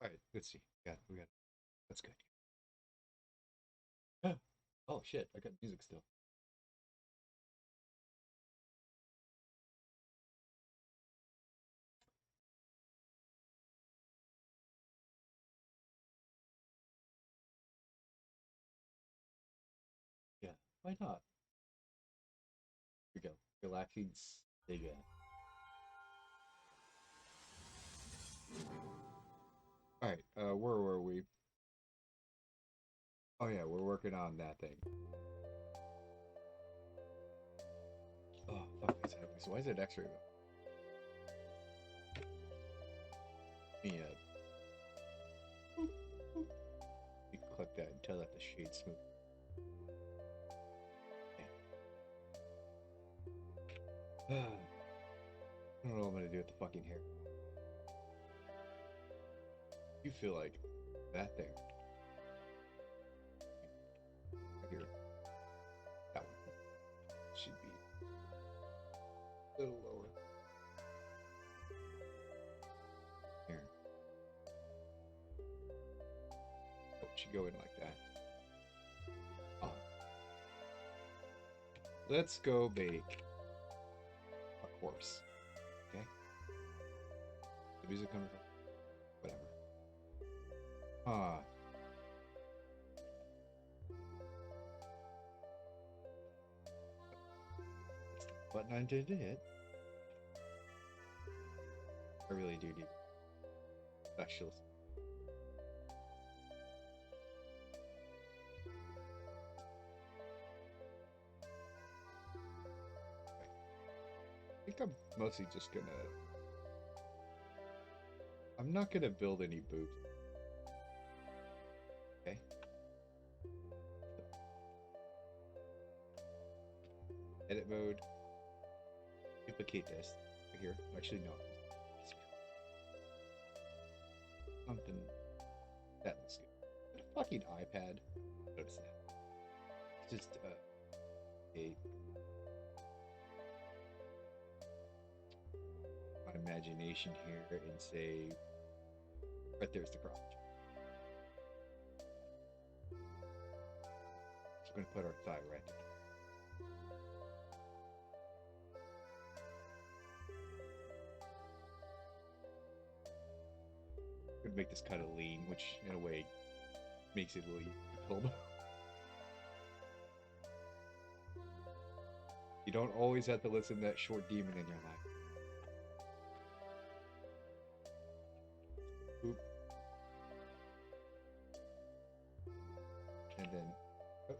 All right, let's see. Yeah, we got that's good. Oh shit, I got music still. Yeah, why not? Here we go. Relaxing. Dig in. All right, where were we? Oh yeah, we're working on that thing. Oh fuck, that's happening. So why is it X-ray? Yeah, you click that and tell that the shade smooth. Yeah. I don't know what I'm gonna do with the fucking hair. You feel like that thing right here. That one should be a little lower. Here. Oh, it should go in like that. Oh, let's go bake a horse. Okay? The music coming from whatever. Ah, it's the button I intended to hit. I really do need specials. I think I'm mostly just gonna. I'm not gonna build any boots. Okay. Edit mode. Duplicate this. Right here. Actually, no. Something that looks good. A fucking iPad. Notice that. It's just a my imagination here and say, right there's the garage. So we're gonna put our thigh right there. We're gonna make this kind of lean, which in a way makes it a little easier to build. You don't always have to listen to that short demon in your life. Oop. And then oh,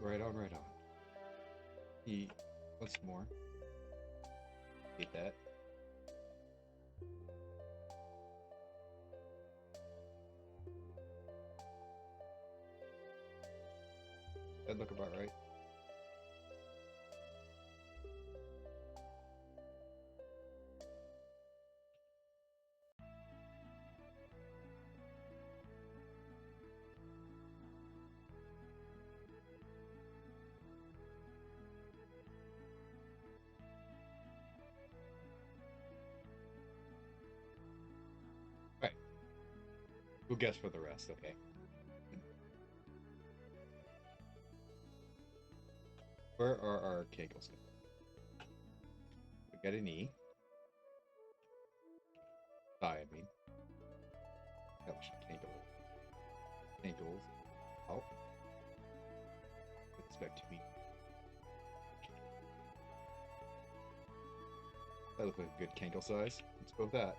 right on, right on. He once more. Hate that. That look about right. Right. We'll guess for the rest, okay? Where are our kegels? We got a knee. Thigh, I mean. That was kegel. Ankles. Oh. Expect to be. That looks like a good cankle size. Let's go with that.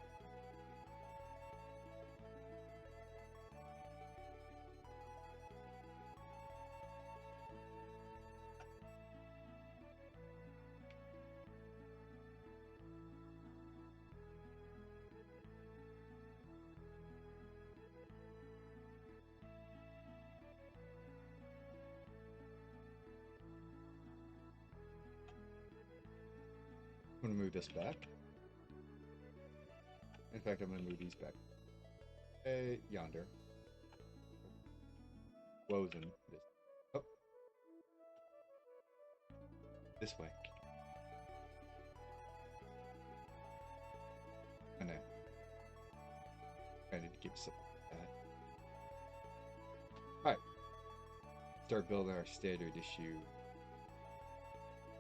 gonna move this back. In fact, I'm gonna move these back. Yonder. Wozen. This. Oh. This way. I need to keep something like that. Alright. Start building our standard issue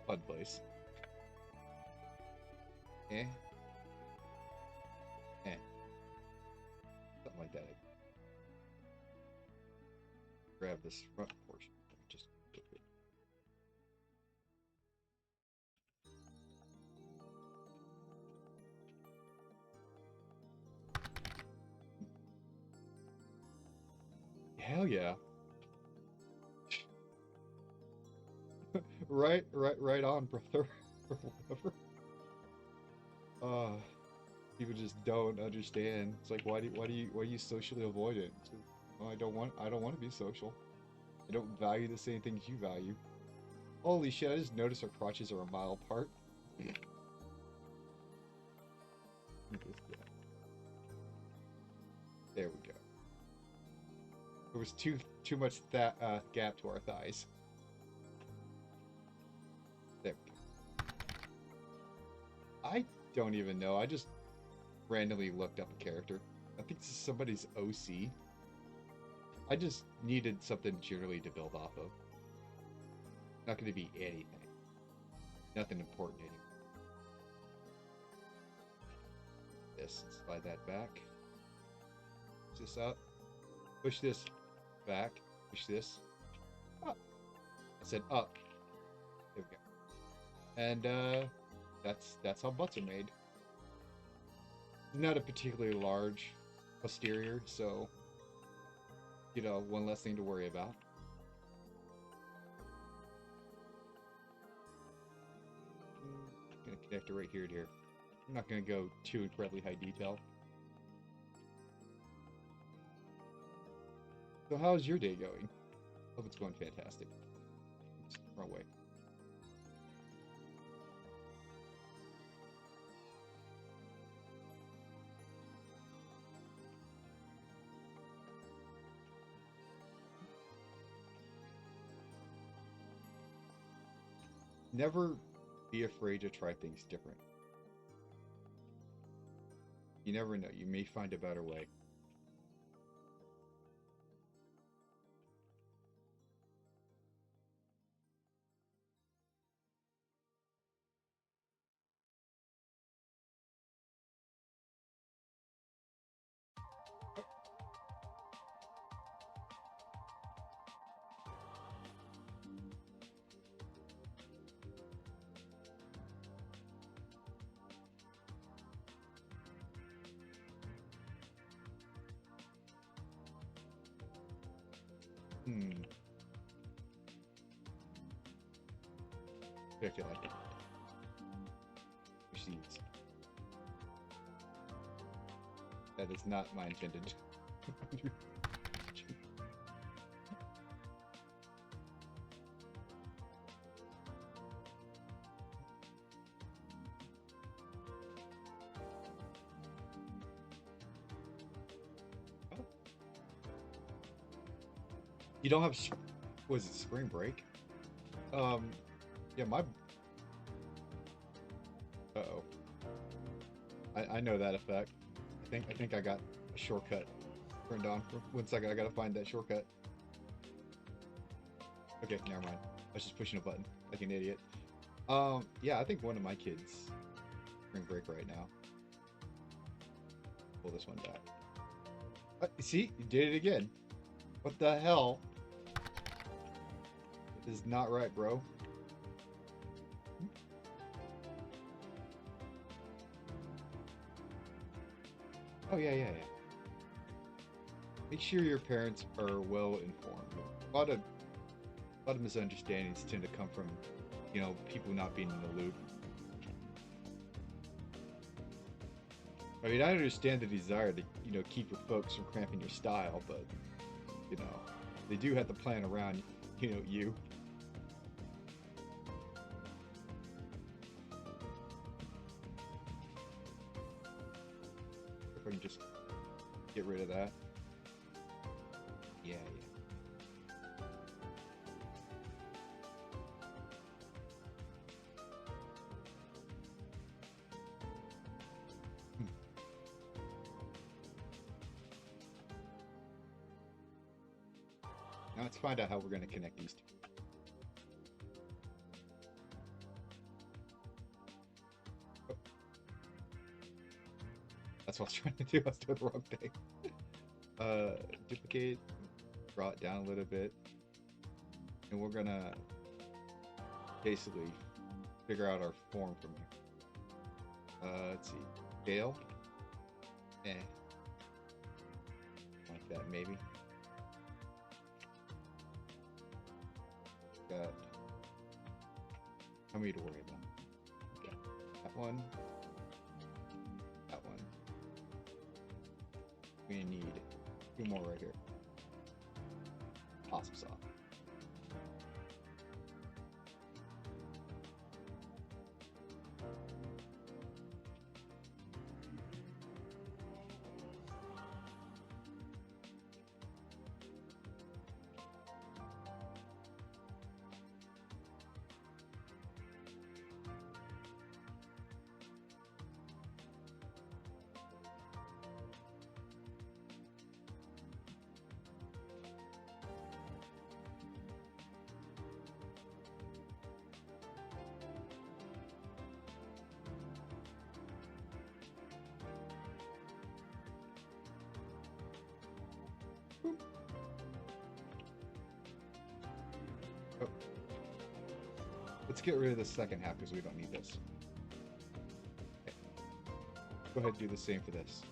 HUD place. Eh. Something like that. Grab this front portion. Just flip it. Hell yeah. right on, brother. Or whatever. People just don't understand. It's like, why do you socially avoid it? So, well, I don't want to be social. I don't value the same things you value. Holy shit! I just noticed our crotches are a mile apart. There we go. There was too much that gap to our thighs. There we go. I don't even know. I just randomly looked up a character. I think this is somebody's OC. I just needed something generally to build off of. Not going to be anything. Nothing important anymore. This, slide that back. Push this up. Push this back. Push this up. I said up. There we go. And that's how butts are made. Not a particularly large posterior, so you know, one less thing to worry about. I'm gonna connect it right here to here. I'm not gonna go too incredibly high detail. So how's your day going? Hope it's going fantastic. Oops, wrong way. Never be afraid to try things different. You never know. You may find a better way. I feel like it. Seeds. That is not my intended. You don't have, was it spring break? Yeah, my. Uh-oh. I know that effect. I think I got a shortcut turned on. One second, I gotta find that shortcut. Okay, never mind. I was just pushing a button like an idiot. Yeah, I think one of my kids spring break right now. Pull this one back. See, you did it again. What the hell? This is not right, bro. Oh, yeah. Make sure your parents are well informed. A lot of misunderstandings tend to come from, you know, people not being in the loop. I mean, I understand the desire to, you know, keep your folks from cramping your style, but, you know, they do have to plan around, you know, you. and just get rid of that. Yeah, yeah. Hmm. Now let's find out how we're going to connect these two. Oh. That's what I was trying to do. I was doing the wrong thing. Duplicate, draw it down a little bit, and we're gonna basically figure out our form from here. Let's see, scale, like that maybe. Got how many to worry about? Okay, that one, that one. We need two more right here. Awesome saw. Oh. Let's get rid of the second half because we don't need this. Okay. Go ahead and do the same for this.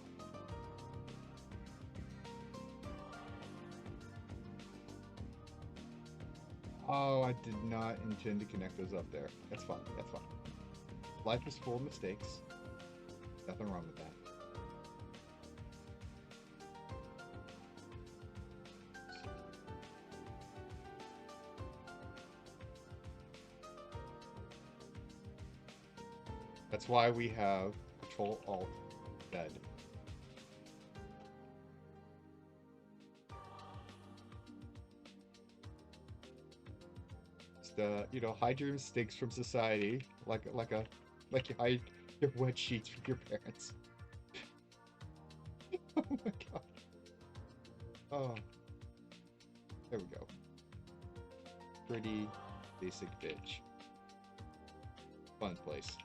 Oh, I did not intend to connect those up there. That's fine. That's fine. Life is full of mistakes. Nothing wrong with that. That's why we have Control-Alt-Z. Just hide your mistakes from society, like you hide your wet sheets from your parents. Oh my god. Oh, there we go. Pretty basic bitch. Fun place.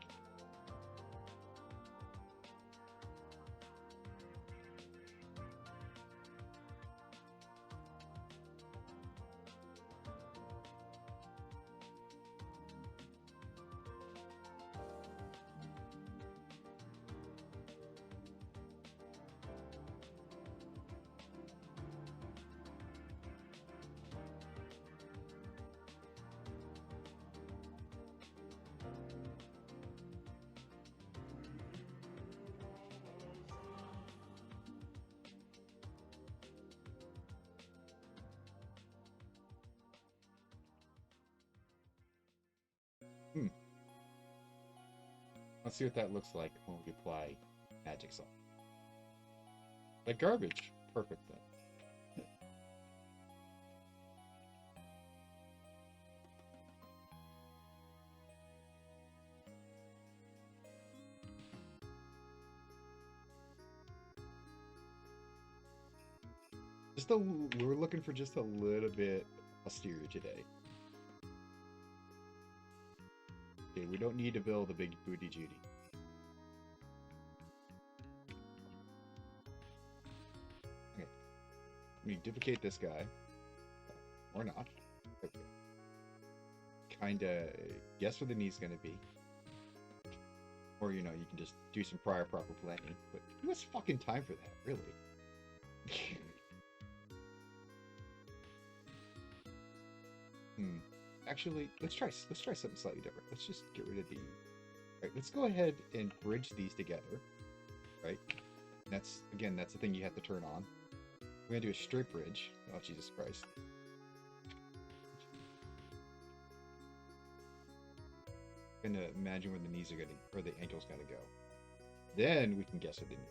Let's see what that looks like when we apply magic salt. Like garbage. Perfect then. We're looking for just a little bit austere today. Okay, we don't need to build a big booty Judy. Okay. Let me duplicate this guy. Or not. Okay. Kinda guess where the knee's gonna be. Or, you can just do some prior proper planning. But who has fucking time for that, really? Actually, let's try something slightly different. Let's just get rid of the... Right, let's go ahead and bridge these together. Right? That's the thing you have to turn on. We're gonna do a straight bridge. Oh, Jesus Christ. I'm gonna imagine where the knees are gonna... or the ankle's gonna go. Then we can guess what they need.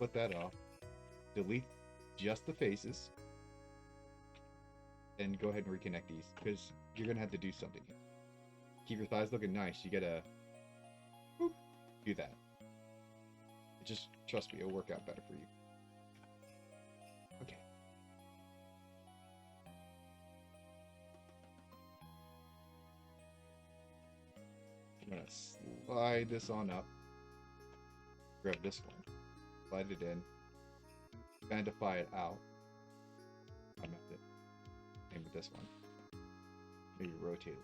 split that off. Delete just the faces. And go ahead and reconnect these, because you're going to have to do something. Keep your thighs looking nice. You gotta do that. Just trust me, it'll work out better for you. Okay. I'm gonna slide this on up. Grab this one. Slide it in. Bandify it out. I meant it. Same with this one. Maybe rotate it.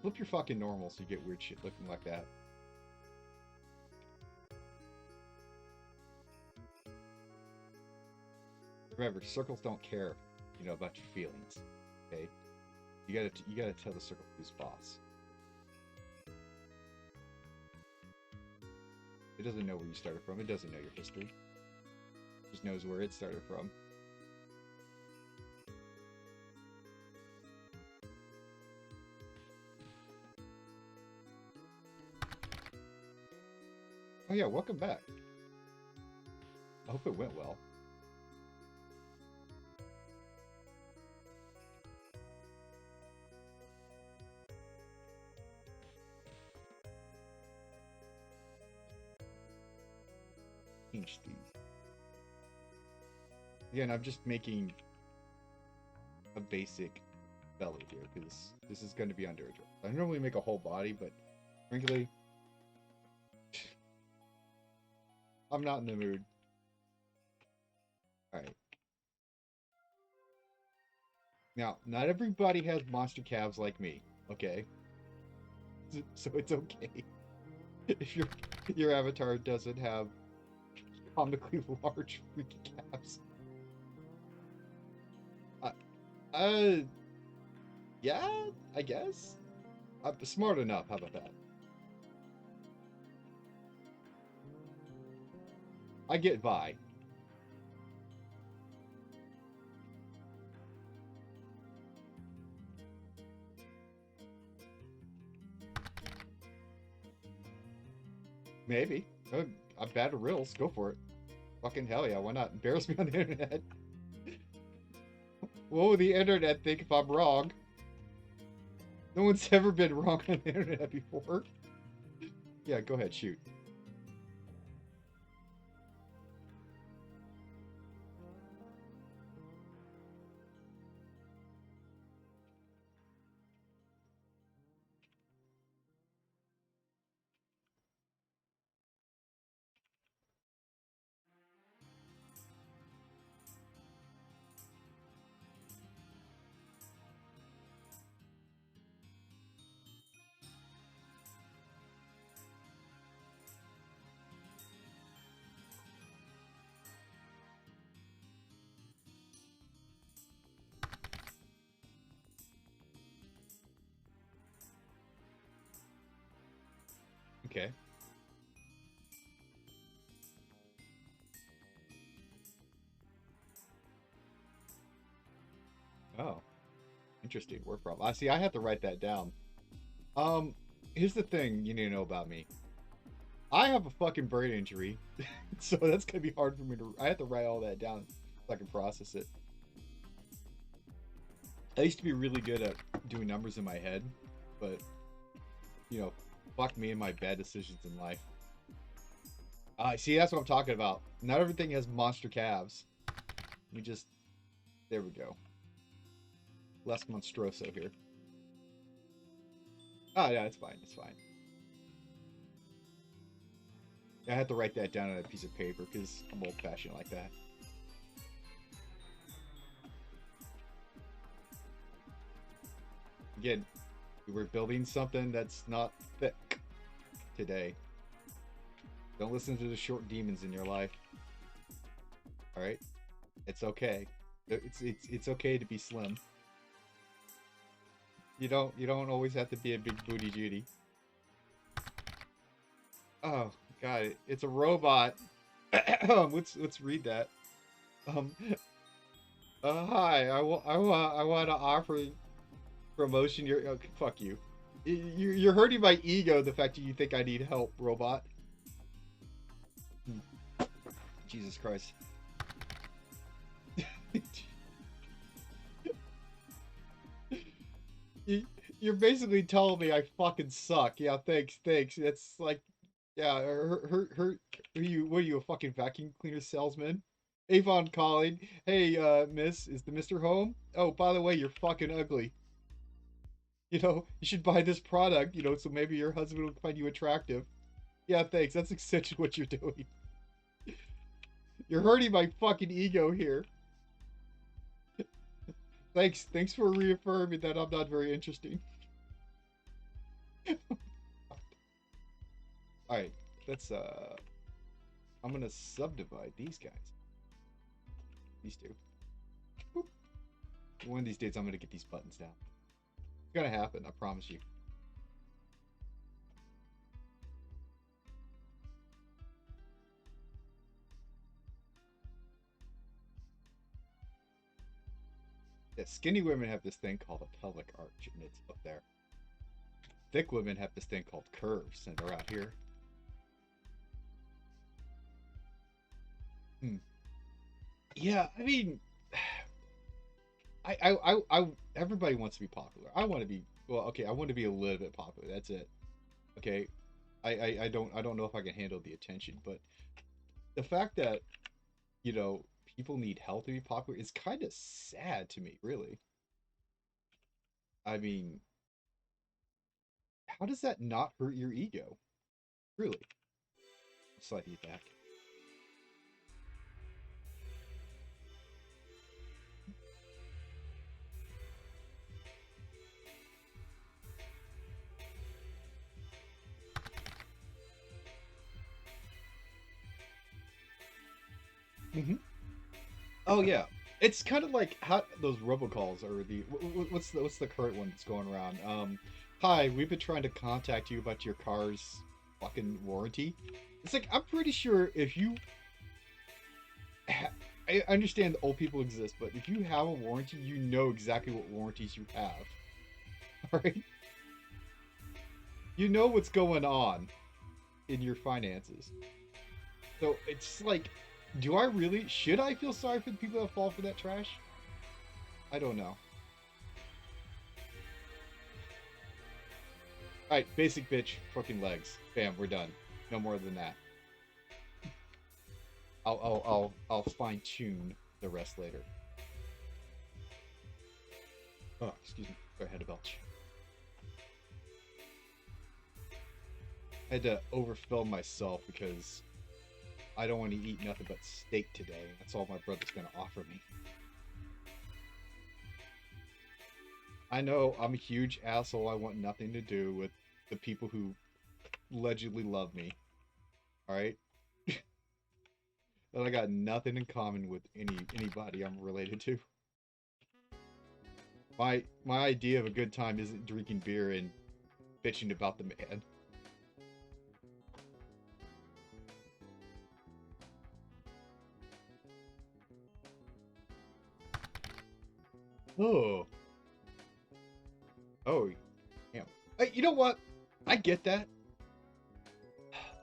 Flip your fucking normal so you get weird shit looking like that. Remember, circles don't care, you know, about your feelings. Okay? You gotta tell the circle who's boss. It doesn't know where you started from. It doesn't know your history. It just knows where it started from. Oh yeah, welcome back. I hope it went well. Change these. Again, I'm just making a basic belly here because this is going to be under a dress. I normally make a whole body, but frankly, I'm not in the mood. Alright. Now, not everybody has monster calves like me, okay? So it's okay if your avatar doesn't have comically large freaking calves. Yeah, I guess. I'm smart enough, how about that? I get by. Maybe. I'm bad at riddles. Go for it. Fucking hell yeah, why not? Embarrass me on the internet. What will the internet think if I'm wrong? No one's ever been wrong on the internet before. Yeah, go ahead, shoot. Okay. Oh. Interesting. Word problem. I see, I have to write that down. Here's the thing you need to know about me. I have a fucking brain injury, so that's gonna be hard for me to. I have to write all that down so I can process it. I used to be really good at doing numbers in my head, but you know, fuck me and my bad decisions in life. See, that's what I'm talking about. Not everything has monster calves. We just, there we go. Less Monstroso here. Oh yeah, it's fine. It's fine. I have to write that down on a piece of paper because I'm old-fashioned like that. Again, we're building something that's not thick today. Don't listen to the short demons in your life. All right, it's okay. It's okay to be slim. You don't always have to be a big booty Judy. Oh God, it's a robot. Let's read that. Hi, I want to offer promotion. Okay, fuck you. You're hurting my ego, the fact that you think I need help, robot. Jesus Christ. You're basically telling me I fucking suck. Yeah, thanks. That's like, yeah, what are you, a fucking vacuum cleaner salesman? Avon calling. Hey, miss, is the mister home? Oh, by the way, you're fucking ugly. You should buy this product, so maybe your husband will find you attractive. Yeah, thanks. That's essentially what you're doing. You're hurting my fucking ego here. Thanks for reaffirming that I'm not very interesting. Alright, let's, I'm gonna subdivide these guys. These two. Boop. One of these days I'm gonna get these buttons down. It's gonna happen, I promise you. Yeah, skinny women have this thing called a pelvic arch, and it's up there. Thick women have this thing called curves, and they're out here. Yeah, I mean, everybody wants to be popular. I want to be, well, okay, I want to be a little bit popular. That's it. Okay, I don't know if I can handle the attention, but the fact that people need help to be popular is kind of sad to me, really. I mean, how does that not hurt your ego? Really? Slide you back. Oh yeah, it's kind of like how those robocalls or what's the current one that's going around. Hi, we've been trying to contact you about your car's fucking warranty. It's like I'm pretty sure if you, I understand that old people exist, but if you have a warranty, you know exactly what warranties you have. All right, you know what's going on in your finances. So it's like, should I feel sorry for the people that fall for that trash? I don't know. Alright, basic bitch, fucking legs. Bam, we're done. No more than that. I'll fine tune the rest later. Oh, excuse me. Go ahead, a belch. I had to overfill myself because I don't want to eat nothing but steak today. That's all my brother's gonna offer me. I know I'm a huge asshole. I want nothing to do with the people who allegedly love me. Alright? And I got nothing in common with anybody I'm related to. My idea of a good time isn't drinking beer and bitching about the man. Oh. Oh. Damn. Hey, you know what? I get that.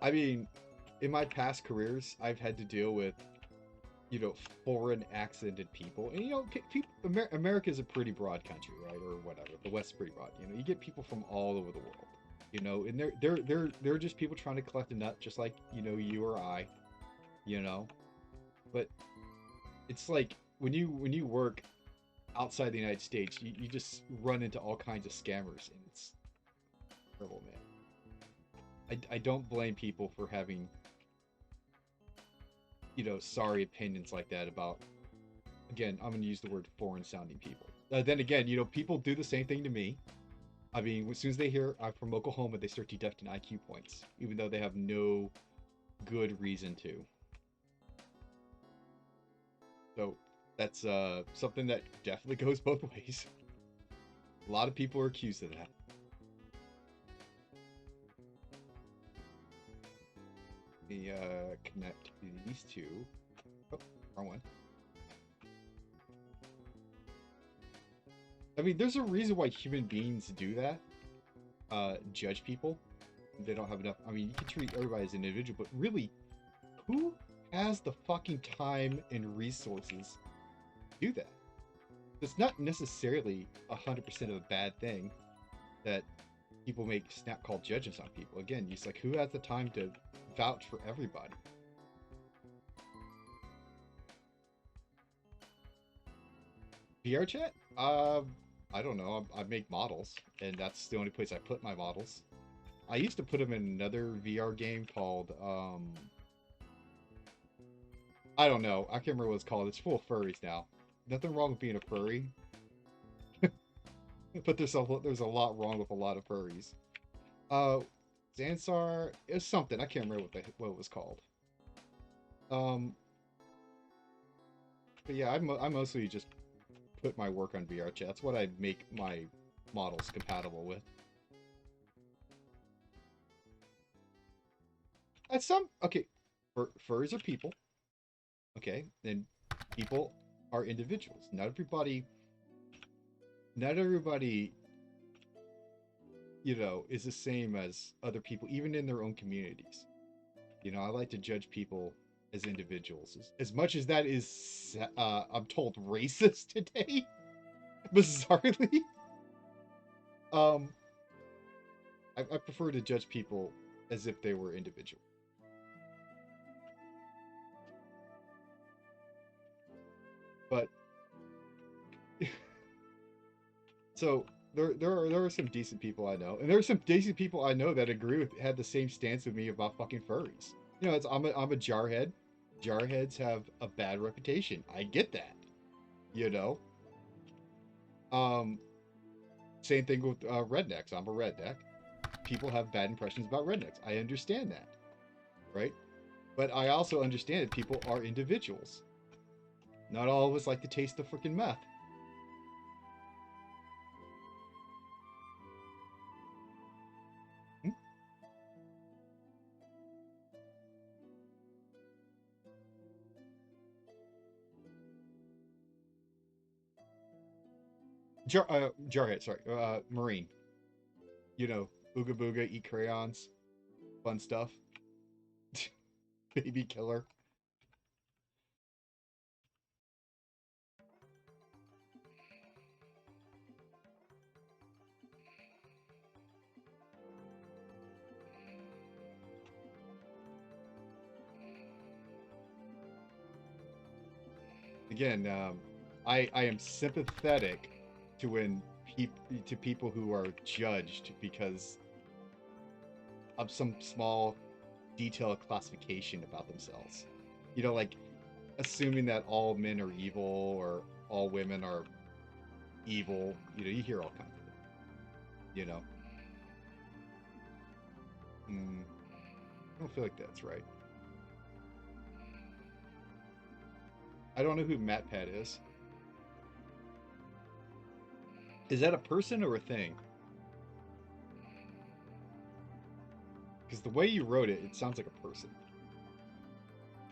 I mean, in my past careers, I've had to deal with, foreign accented people. And, America is a pretty broad country, right? Or whatever. The West's pretty broad. You get people from all over the world. And they're just people trying to collect a nut, just like, you or I, But it's like when you work outside the United States, you just run into all kinds of scammers, and it's terrible, man. I don't blame people for having, sorry opinions like that about, again, I'm going to use the word foreign sounding people. Then again, people do the same thing to me. I mean, as soon as they hear I'm from Oklahoma, they start deducting IQ points, even though they have no good reason to. So that's something that definitely goes both ways. A lot of people are accused of that. Let me connect these two. Oh, wrong one. I mean, there's a reason why human beings do that. judge people. They don't have enough. I mean, you can treat everybody as an individual, but really, who has the fucking time and resources to do that? It's not necessarily 100% of a bad thing that people make snap call judgments on people. Again, it's like, who has the time to vouch for everybody? VR chat? I don't know. I make models, and that's the only place I put my models. I used to put them in another VR game called, I don't know. I can't remember what it's called. It's full of furries now. Nothing wrong with being a furry. But there's a lot wrong with a lot of furries. Zansar, it was something. I can't remember what it was called. But yeah, I mostly just put my work on VR chat. That's what I make my models compatible with. At some, okay, furries are people. Okay, then people are individuals. Not everybody, you know, is the same as other people, even in their own communities. You know, I like to judge people as individuals. As much as that is, I'm told, racist today, bizarrely. Um, I prefer to judge people as if they were individual. But so there are some decent people I know, and there are some decent people I know that agree with had the same stance with me about fucking furries. You know, I'm a jarhead. Jarheads have a bad reputation. I get that. You know. Um, Same thing with rednecks. I'm a redneck. People have bad impressions about rednecks. I understand that, right? But I also understand that people are individuals. Not all of us like to taste the freaking meth. Hmm? Jarhead, sorry, Marine. You know, Ooga Booga, eat crayons, fun stuff. Baby killer. Again, I am sympathetic to when people who are judged because of some small detailed classification about themselves. You know, like assuming that all men are evil or all women are evil. You know, you hear all kinds of things. You know, I don't feel like that's right. I don't know who MatPat is. Is that a person or a thing? Because the way you wrote it, it sounds like a person.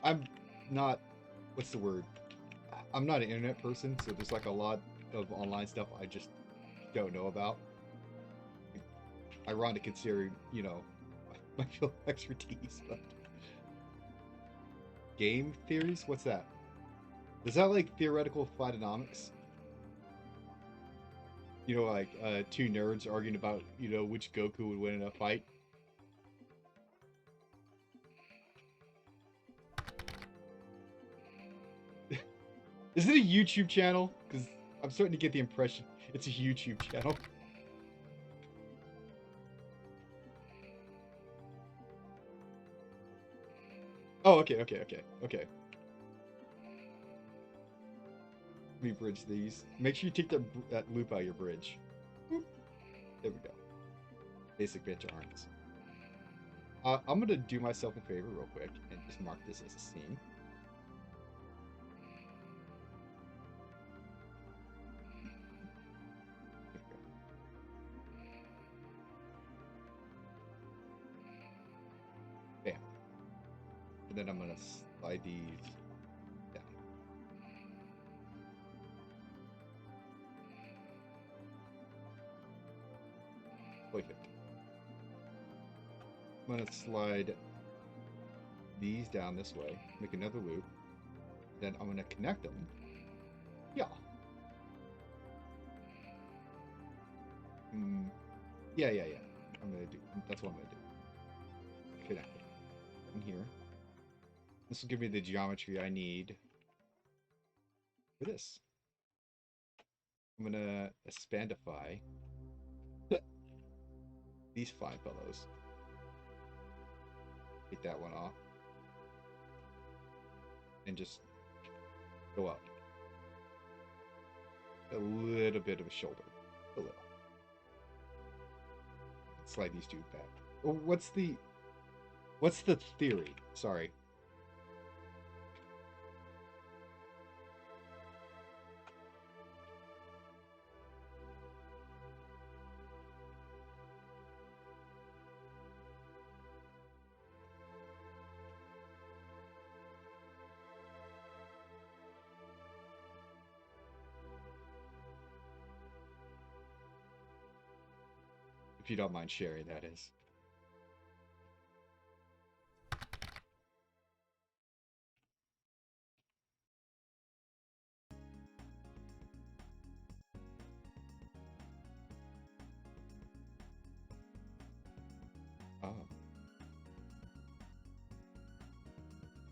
I'm not. What's the word? I'm not an internet person, so there's like a lot of online stuff I just don't know about. Ironic considering, you know, my field expertise, but game theories? What's that? Is that like theoretical phytonomics? You know, like two nerds arguing about, you know, which Goku would win in a fight. Is it a YouTube channel? Because I'm starting to get the impression it's a YouTube channel. Oh, okay. Let me bridge these. Make sure you take that loop out of your bridge. Boop. There we go. Basic bench arms. I'm gonna do myself a favor real quick and just mark this as a scene. Bam. And then I'm gonna slide these down. Perfect. I'm gonna slide these down this way, make another loop. Then I'm gonna connect them. Yeah. Yeah. I'm gonna do. That's what I'm gonna do. Connect it in here. This will give me the geometry I need for this. I'm gonna expandify these fine fellows. Take that one off. And just go up. A little bit of a shoulder. A little. Slide these two back. Oh, what's the theory? Sorry. If you don't mind sharing, that is.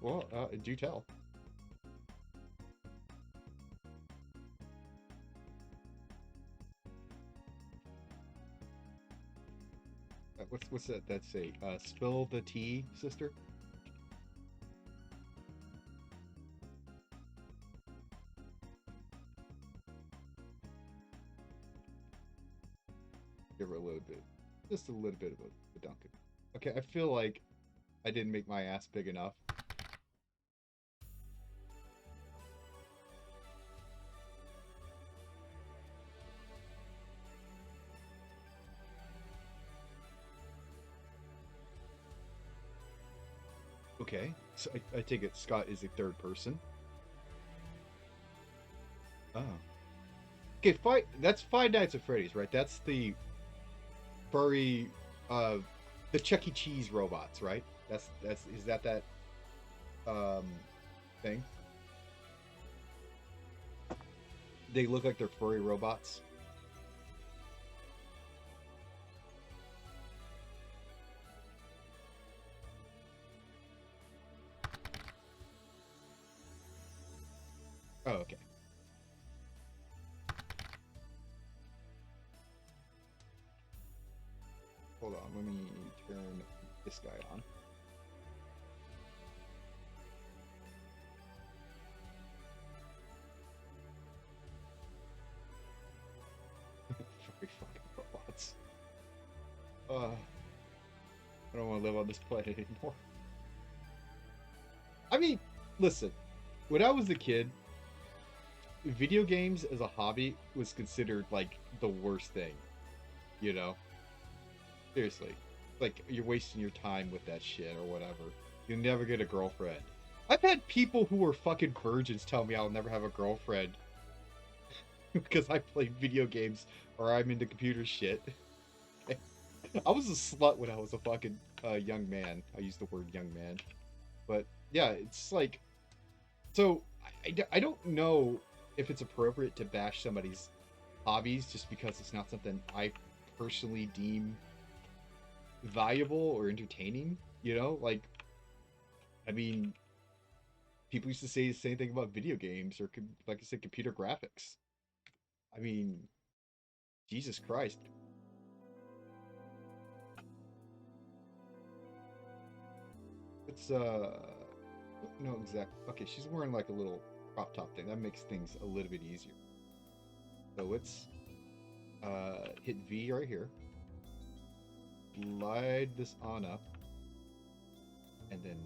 Well, do tell. What's that say? Spill the tea, sister? Give her a little bit. Just a little bit of a Dunkin'. Okay, I feel like I didn't make my ass big enough. Okay, so I take it Scott is a third person. Oh. Okay, that's Five Nights at Freddy's, right? That's the furry, the Chuck E. Cheese robots, right? Is that thing? They look like they're furry robots. Oh, okay. Hold on, let me turn this guy on. Furry fucking robots. I don't want to live on this planet anymore. I mean, listen, when I was a kid, video games as a hobby was considered like the worst thing, you know? Seriously. Like, you're wasting your time with that shit or whatever. You'll never get a girlfriend. I've had people who were fucking virgins tell me I'll never have a girlfriend because I play video games or I'm into computer shit. I was a slut when I was a fucking young man. I use the word young man. But yeah, it's like, so I don't know if it's appropriate to bash somebody's hobbies just because it's not something I personally deem valuable or entertaining, you know? Like, I mean, people used to say the same thing about video games or, like I said, computer graphics. I mean, Jesus Christ. It's, no, exactly. Okay, she's wearing like a little crop top thing. That makes things a little bit easier. So let's hit V right here. Slide this on up. And then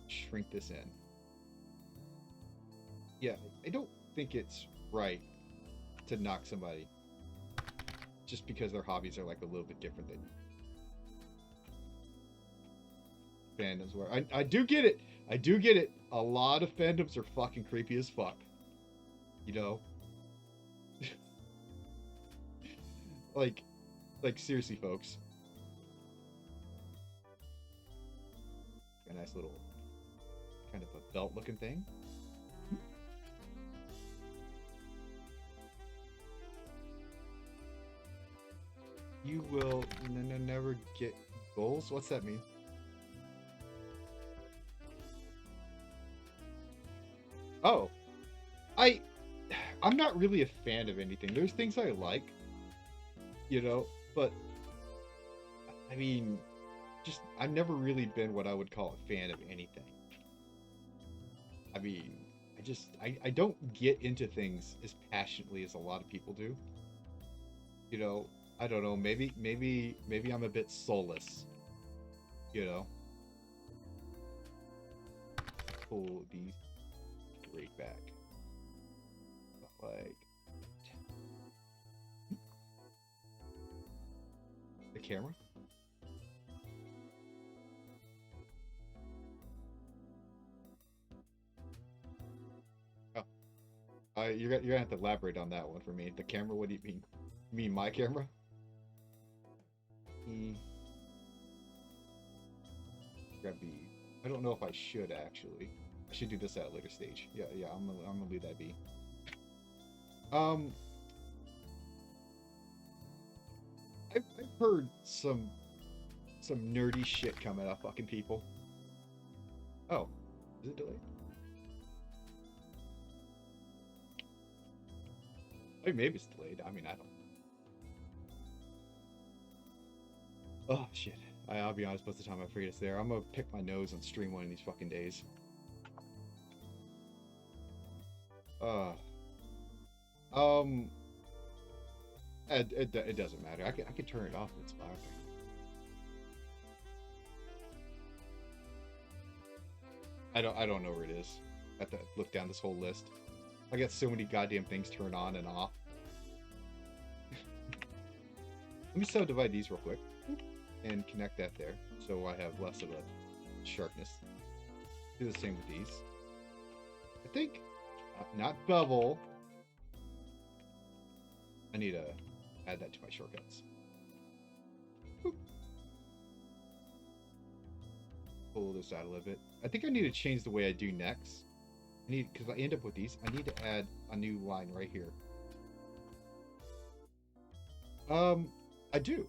shrink this in. Yeah, I don't think it's right to knock somebody just because their hobbies are like a little bit different than fandoms were. I do get it. I do get it. A lot of fandoms are fucking creepy as fuck. You know? like seriously, folks. nice little kind of a belt looking thing. You will never get goals? What's that mean? Oh, I'm not really a fan of anything. There's things I like, you know, but I mean, just I've never really been what I would call a fan of anything. I mean, I don't get into things as passionately as a lot of people do. You know, I don't know, maybe I'm a bit soulless, you know. Pull these right back. Like the camera. Oh, you're gonna have to elaborate on that one for me. The camera. What do you mean? You mean my camera? Grab the. I don't know if I should actually. I should do this at a later stage. Yeah. I'm gonna leave that be. Um, I've heard some nerdy shit coming out of fucking people. Oh, is it delayed? I mean, maybe it's delayed. I mean, I don't. Oh shit. I'll be honest. Most of the time, I forget it's there. I'm gonna pick my nose and stream one of these fucking days. Uh, um, it doesn't matter. I can turn it off. It's fine. I don't know where it is. I have to look down this whole list. I got so many goddamn things turned on and off. Let me subdivide these real quick and connect that there, so I have less of a sharpness. Do the same with these. I think not bevel. I need to add that to my shortcuts. Boop. Pull this out a little bit. I think I need to change the way I do next. Because I end up with these, I need to add a new line right here. I do.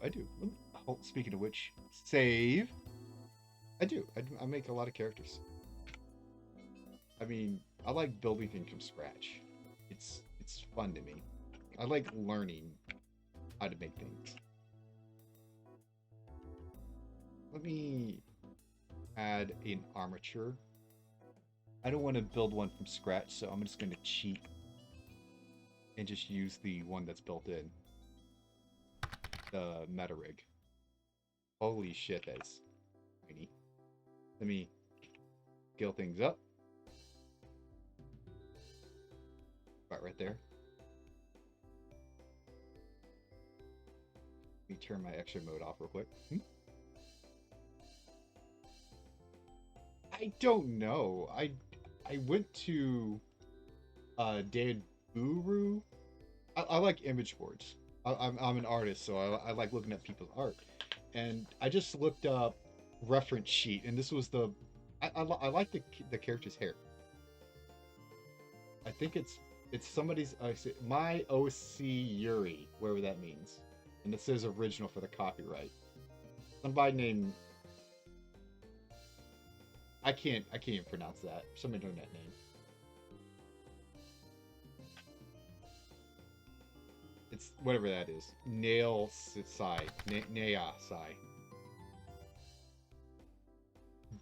Speaking of which, save. I do. I make a lot of characters. I mean, I like building things from scratch. It's fun to me. I like learning how to make things. Let me add an armature. I don't want to build one from scratch, so I'm just going to cheat and just use the one that's built in. The meta rig. Holy shit, that's tiny. Let me scale things up. Right there. Let me turn my extra mode off real quick. I don't know. I went to David Guru. I like image boards. I'm an artist, so I like looking at people's art. And I just looked up reference sheet, and this was the I like the character's hair. I think it's somebody's my OC Yuri, whatever that means, and it says original for the copyright. Somebody named I can't even pronounce that. Some internet name. It's whatever that is. Nail Sai. Naya Sai.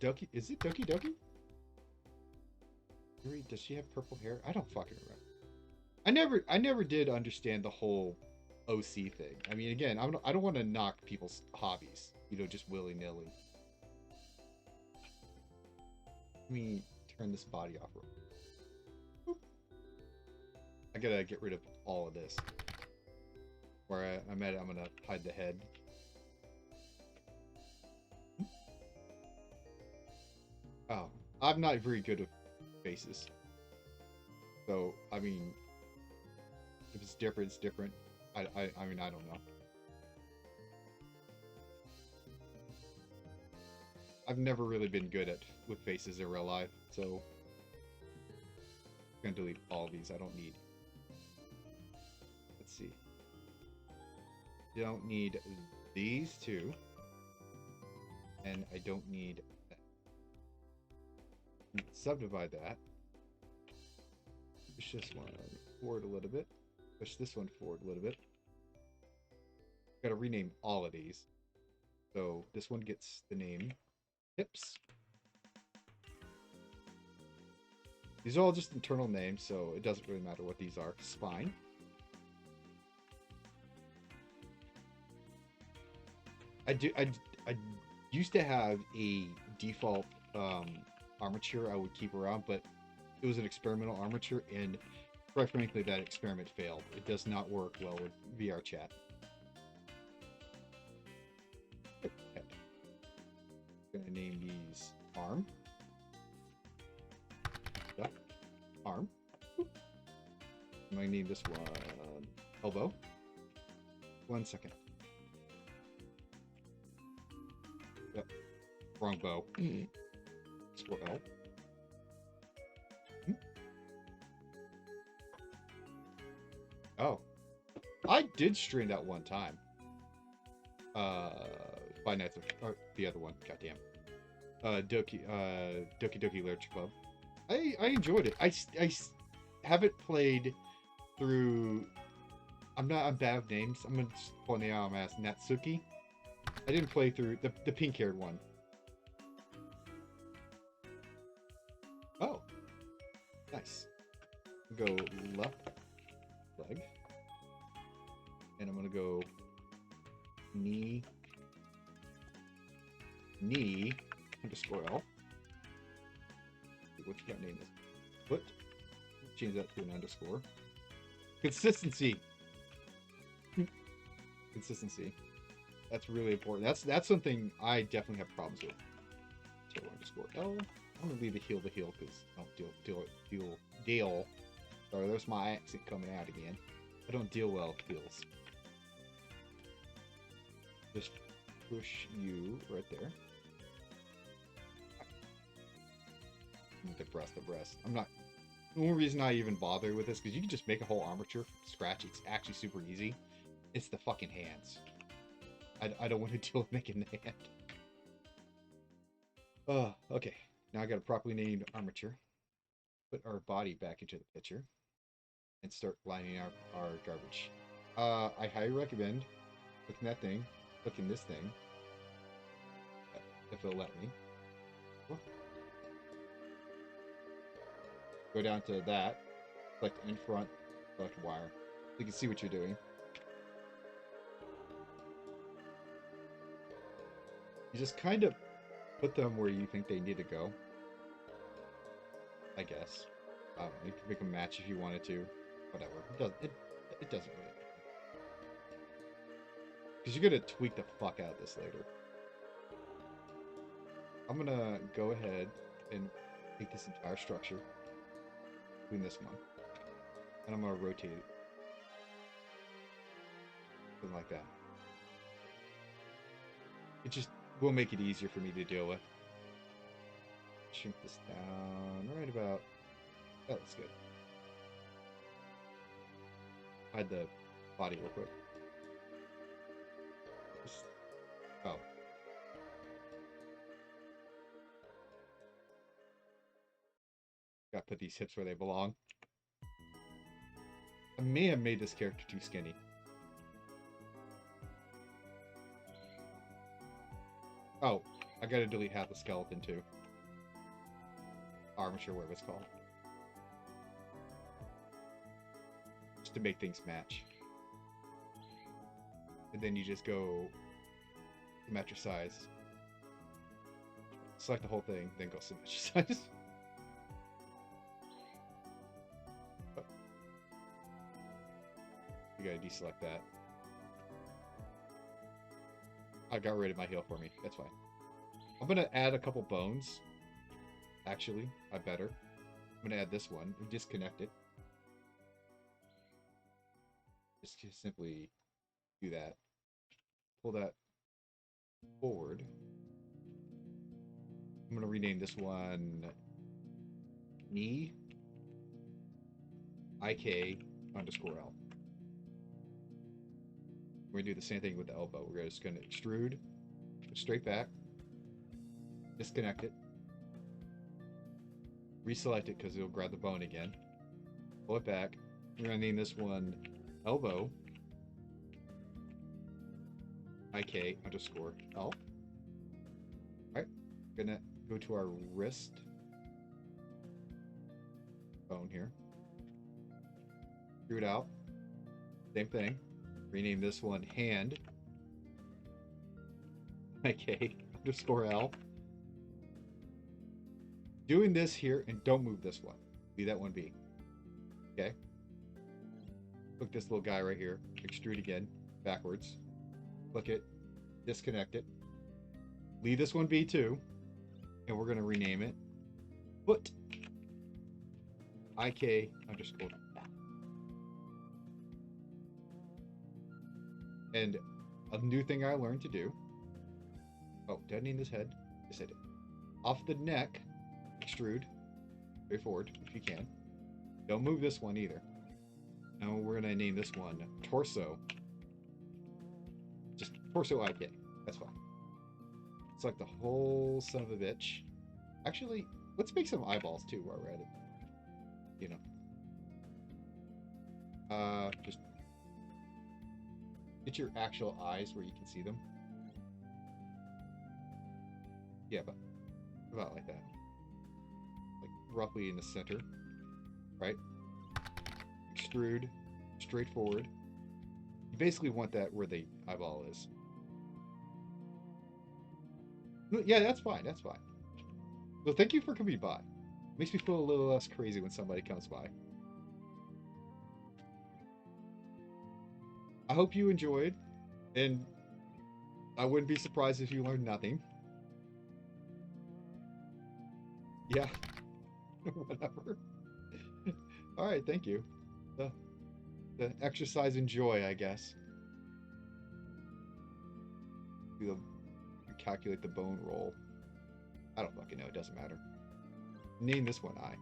Doki, is it Doki Doki? Does she have purple hair? I don't fucking remember. I never did understand the whole OC thing. I mean, again, I don't want to knock people's hobbies, you know, just willy nilly. Let me turn this body off. Boop. I gotta get rid of all of this. Where I'm at, I'm gonna hide the head. Oh, I'm not very good with faces. So, I mean, if it's different, it's different. I mean, I don't know. I've never really been good with faces in real life, so I'm gonna delete all these I don't need. Let's see. You don't need these two, and I don't need that. Subdivide that. Push this one forward a little bit. Push this one forward a little bit. Got to rename all of these. So this one gets the name hips. These are all just internal names, so it doesn't really matter what these are. Spine. I used to have a default armature I would keep around, but it was an experimental armature, and quite frankly, that experiment failed. It does not work well with VR chat. Okay. I'm gonna name these arm. Yeah. Arm. I'm gonna name this one elbow. 1 second. Yep. Wrong bow. Score L. Oh. I did stream that one time. Five Nights of the other one, goddamn. Doki Doki Literature Club. I enjoyed it. I haven't played through. I'm bad with names. I'm gonna just pull the out of my ass. Natsuki. I didn't play through the pink-haired one. Oh, nice. Go left leg, and I'm gonna go knee underscore L. What you got name is foot. Change that to an underscore. Consistency. Consistency. That's really important. That's something I definitely have problems with. Tail underscore L. I'm gonna leave the heel because I don't deal. Sorry, there's my accent coming out again. I don't deal well with heels. Just push you right there. The breast. I'm not. The only reason I even bother with this because you can just make a whole armature from scratch. It's actually super easy. It's the fucking hands. I don't want to deal with making the hand. Okay. Now I got a properly named armature. Put our body back into the picture. And start lining out our garbage. I highly recommend clicking that thing, clicking this thing. If it'll let me. Go down to that. Select in front. Select wire. So you can see what you're doing. You just kind of put them where you think they need to go. I guess. You can make them match if you wanted to. Whatever. It doesn't really. Because you're going to tweak the fuck out of this later. I'm going to go ahead and take this entire structure. Doing this one. And I'm going to rotate it. Something like that. It just will make it easier for me to deal with. Shrink this down right about. That looks good. Hide the body real quick. Just, oh. Gotta put these hips where they belong. I may have made this character too skinny. Oh, I gotta delete half the skeleton too. Armature, whatever it's called. Just to make things match. And then you just go symmetric size. Select the whole thing, then go symmetric size. Oh. You gotta deselect that. I got rid of my heel for me. That's fine. I'm gonna add a couple bones. Actually, I better. I'm gonna add this one and disconnect it. Just simply do that. Pull that forward. I'm gonna rename this one knee IK underscore L. We're gonna do the same thing with the elbow. We're just gonna extrude, straight back, disconnect it, reselect it because it'll grab the bone again, pull it back. We're gonna name this one elbow IK underscore L. Alright, gonna go to our wrist bone here. Screw it out. Same thing. Rename this one hand IK underscore L. Doing this here, and don't move this one. Leave that one be. Okay. Click this little guy right here. Extrude again, backwards. Click it, disconnect it. Leave this one be too, and we're gonna rename it foot IK underscore. And a new thing I learned to do. Oh, did I name this head? Yes, I did. Off the neck, extrude, straightforward if you can. Don't move this one either. Now we're gonna name this one torso. Just torso IK. That's fine. Select the whole son of a bitch. Actually, let's make some eyeballs too while we're at it. You know. Just get your actual eyes where you can see them. Yeah, but about like that. Like roughly in the center. Right? Extrude, straightforward. You basically want that where the eyeball is. Yeah, that's fine. That's fine. Well, thank you for coming by. Makes me feel a little less crazy when somebody comes by. I hope you enjoyed, and I wouldn't be surprised if you learned nothing. Yeah, whatever. All right, thank you. The exercise in joy, I guess. Calculate the bone roll. I don't fucking know. It doesn't matter. Name this one I.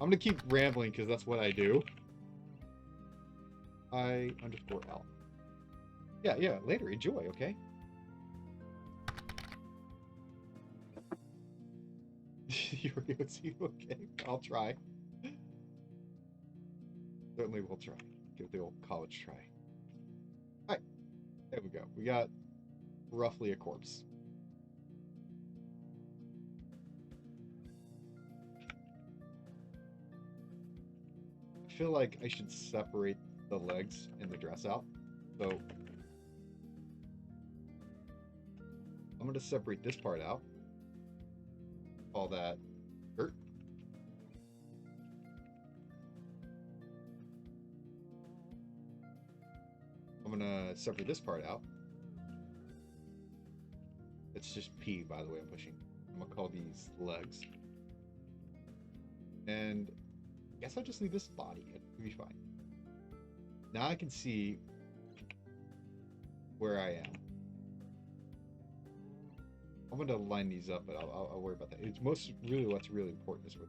I'm gonna keep rambling because that's what I do. I underscore L. Yeah, later. Enjoy, okay? You're gonna see, okay? I'll try. Certainly will try. Give the old college try. Alright. There we go. We got roughly a corpse. I feel like I should separate the legs and the dress out. So I'm going to separate this part out. Call that dirt. I'm going to separate this part out. It's just P, by the way, I'm pushing. I'm going to call these legs. And I guess I'll just leave this body. It'll be fine. Now I can see where I am. I'm going to line these up, but I'll worry about that. It's really what's really important is with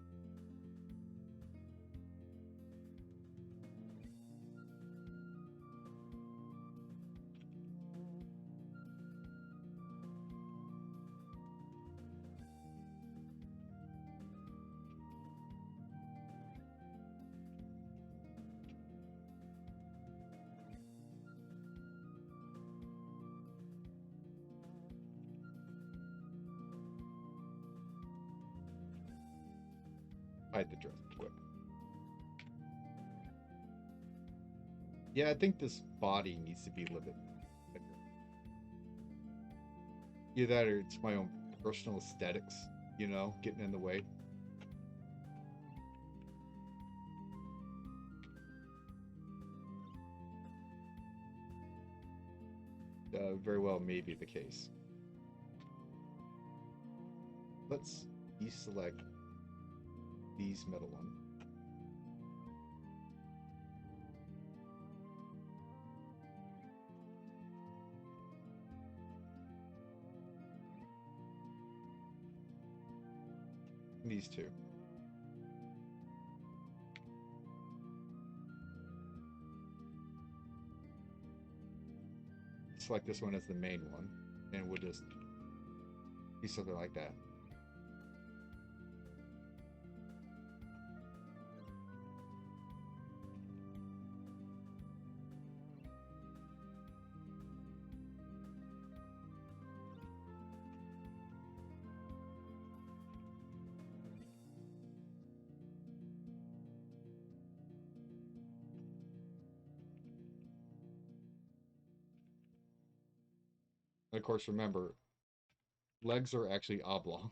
hide the dress quick. Yeah, I think this body needs to be a little bit bigger. Either that or it's my own personal aesthetics, you know, getting in the way. Very well may be the case. Let's deselect these middle one. These two. Select this one as the main one, and we'll just do something like that. And of course, remember, legs are actually oblong.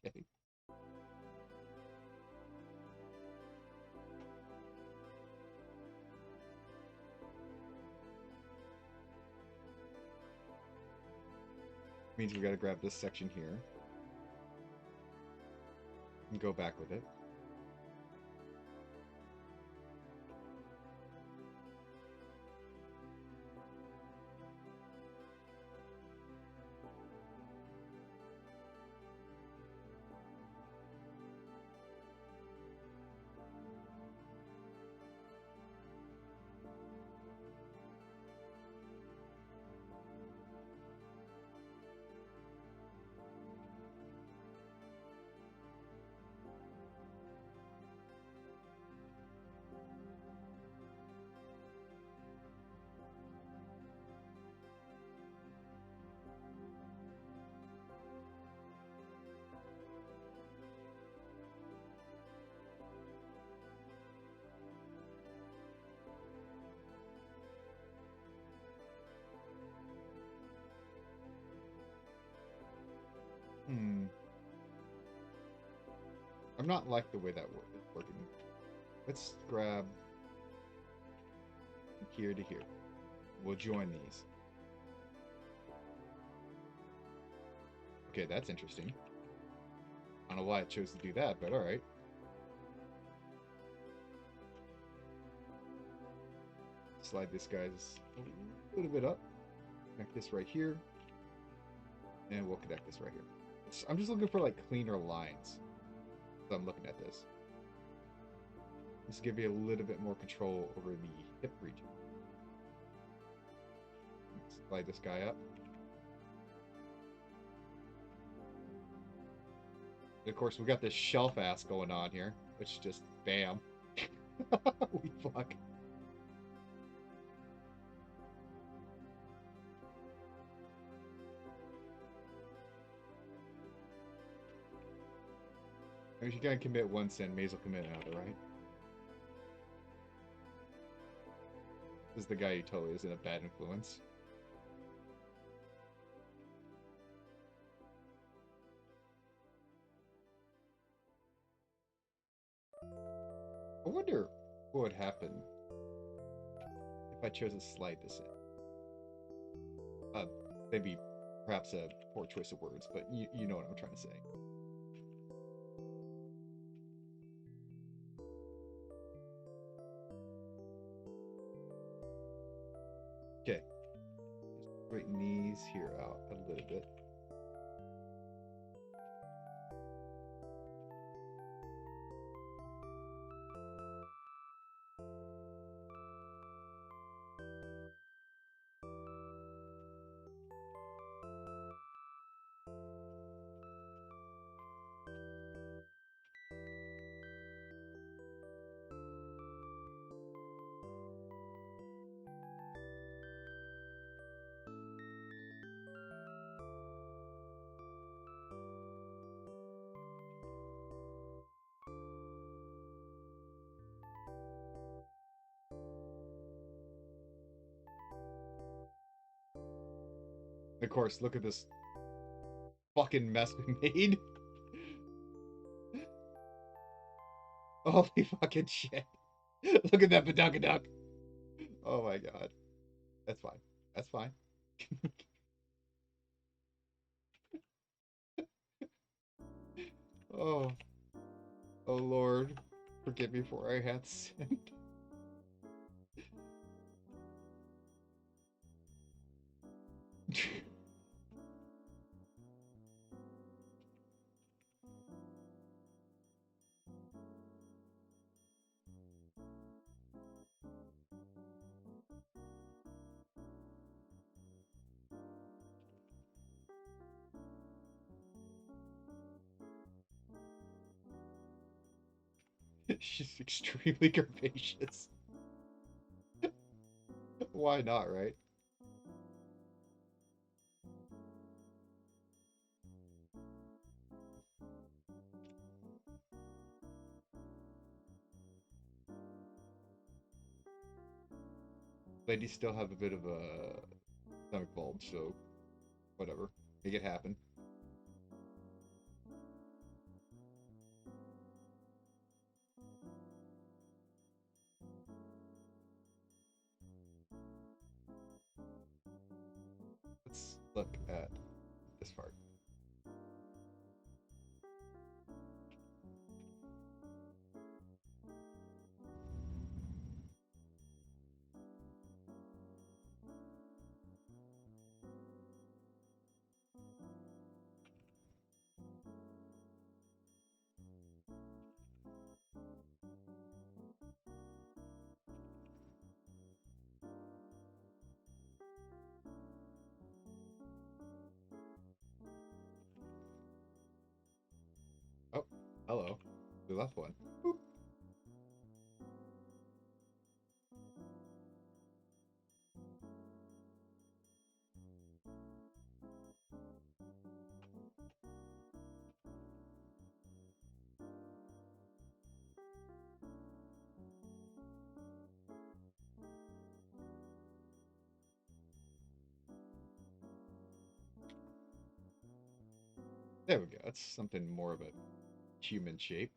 Okay. Means we gotta grab this section here and go back with it. I'm not like the way that is working. Let's grab here to here. We'll join these. Okay, that's interesting. I don't know why it chose to do that, but alright. Slide this guy's a little bit up. Connect this right here. And we'll connect this right here. I'm just looking for like cleaner lines. So I'm looking at this. This will give you a little bit more control over the hip region. Slide this guy up. And of course, we got this shelf ass going on here, which just bam. Holy fuck. If you gotta commit one sin, may as well commit another, right? This is the guy who totally isn't a bad influence. I wonder what would happen if I chose to slide this in. Maybe perhaps a poor choice of words, but you know what I'm trying to say. Okay. Just straighten these here out a little bit. Of course, look at this fucking mess we made. Holy fucking shit. Look at that Badugaduck. Oh my god. That's fine. That's fine. Oh. Oh Lord. Forgive me for I had sinned. She's extremely curvaceous. Why not, right? Ladies still have a bit of a stomach bulge, so whatever. Make it happen. Let's look at this part. Oh, hello. We left one. Boop. There we go. That's something more of a human shape.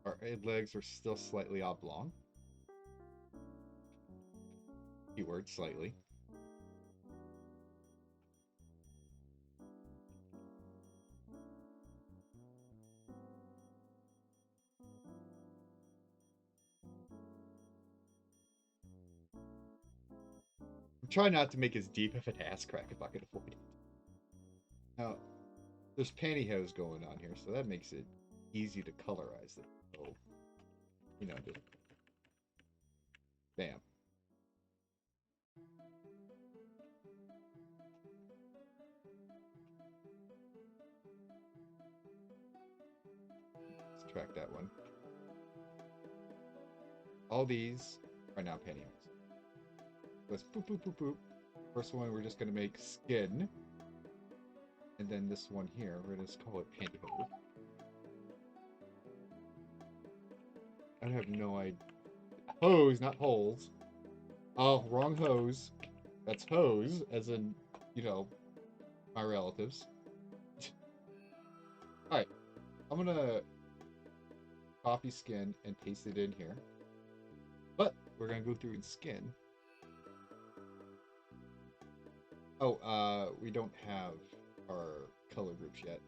Our legs are still slightly oblong. Keyword slightly. Try not to make as deep of an ass crack if I can avoid it. Now, there's pantyhose going on here, so that makes it easy to colorize it. So, you know, just bam. Let's track that one. All these are now pantyhose. Let's boop, boop, boop, boop. First one, we're just going to make skin. And then this one here, we're going to call it pantyhose. I have no idea. Hose, not holes. Oh, wrong hose. That's hose, as in, you know, my relatives. Alright, I'm going to copy skin and paste it in here. But we're going to go through and skin. Oh, we don't have our color groups yet.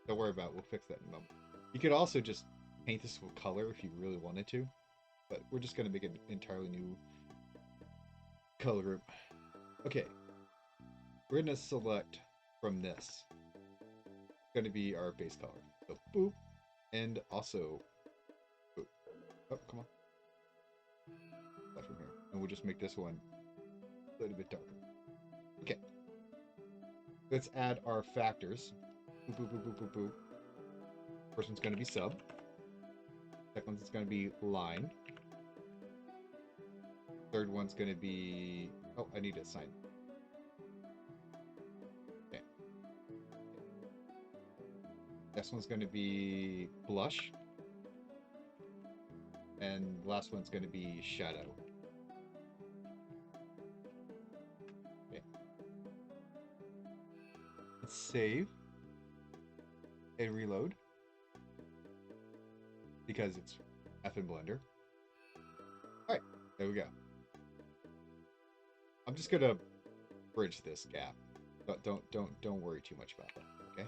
Don't worry about it. We'll fix that in a moment. You could also just paint this with color if you really wanted to. But we're just going to make an entirely new color group. Okay. We're going to select from this. It's going to be our base color. So, boop. And also, boop. Oh, come on. Left from here. And we'll just make this one a little bit darker. Okay. Let's add our factors. Boop, boop, boop, boop, boop, boop. First one's going to be sub. Second one's going to be line. Third one's going to be... Oh, I need to assign. Okay. Next one's going to be blush. And last one's going to be shadow. Okay. Let's save. And reload. Because it's F in Blender. Alright, there we go. I'm just gonna bridge this gap. But don't worry too much about that, okay?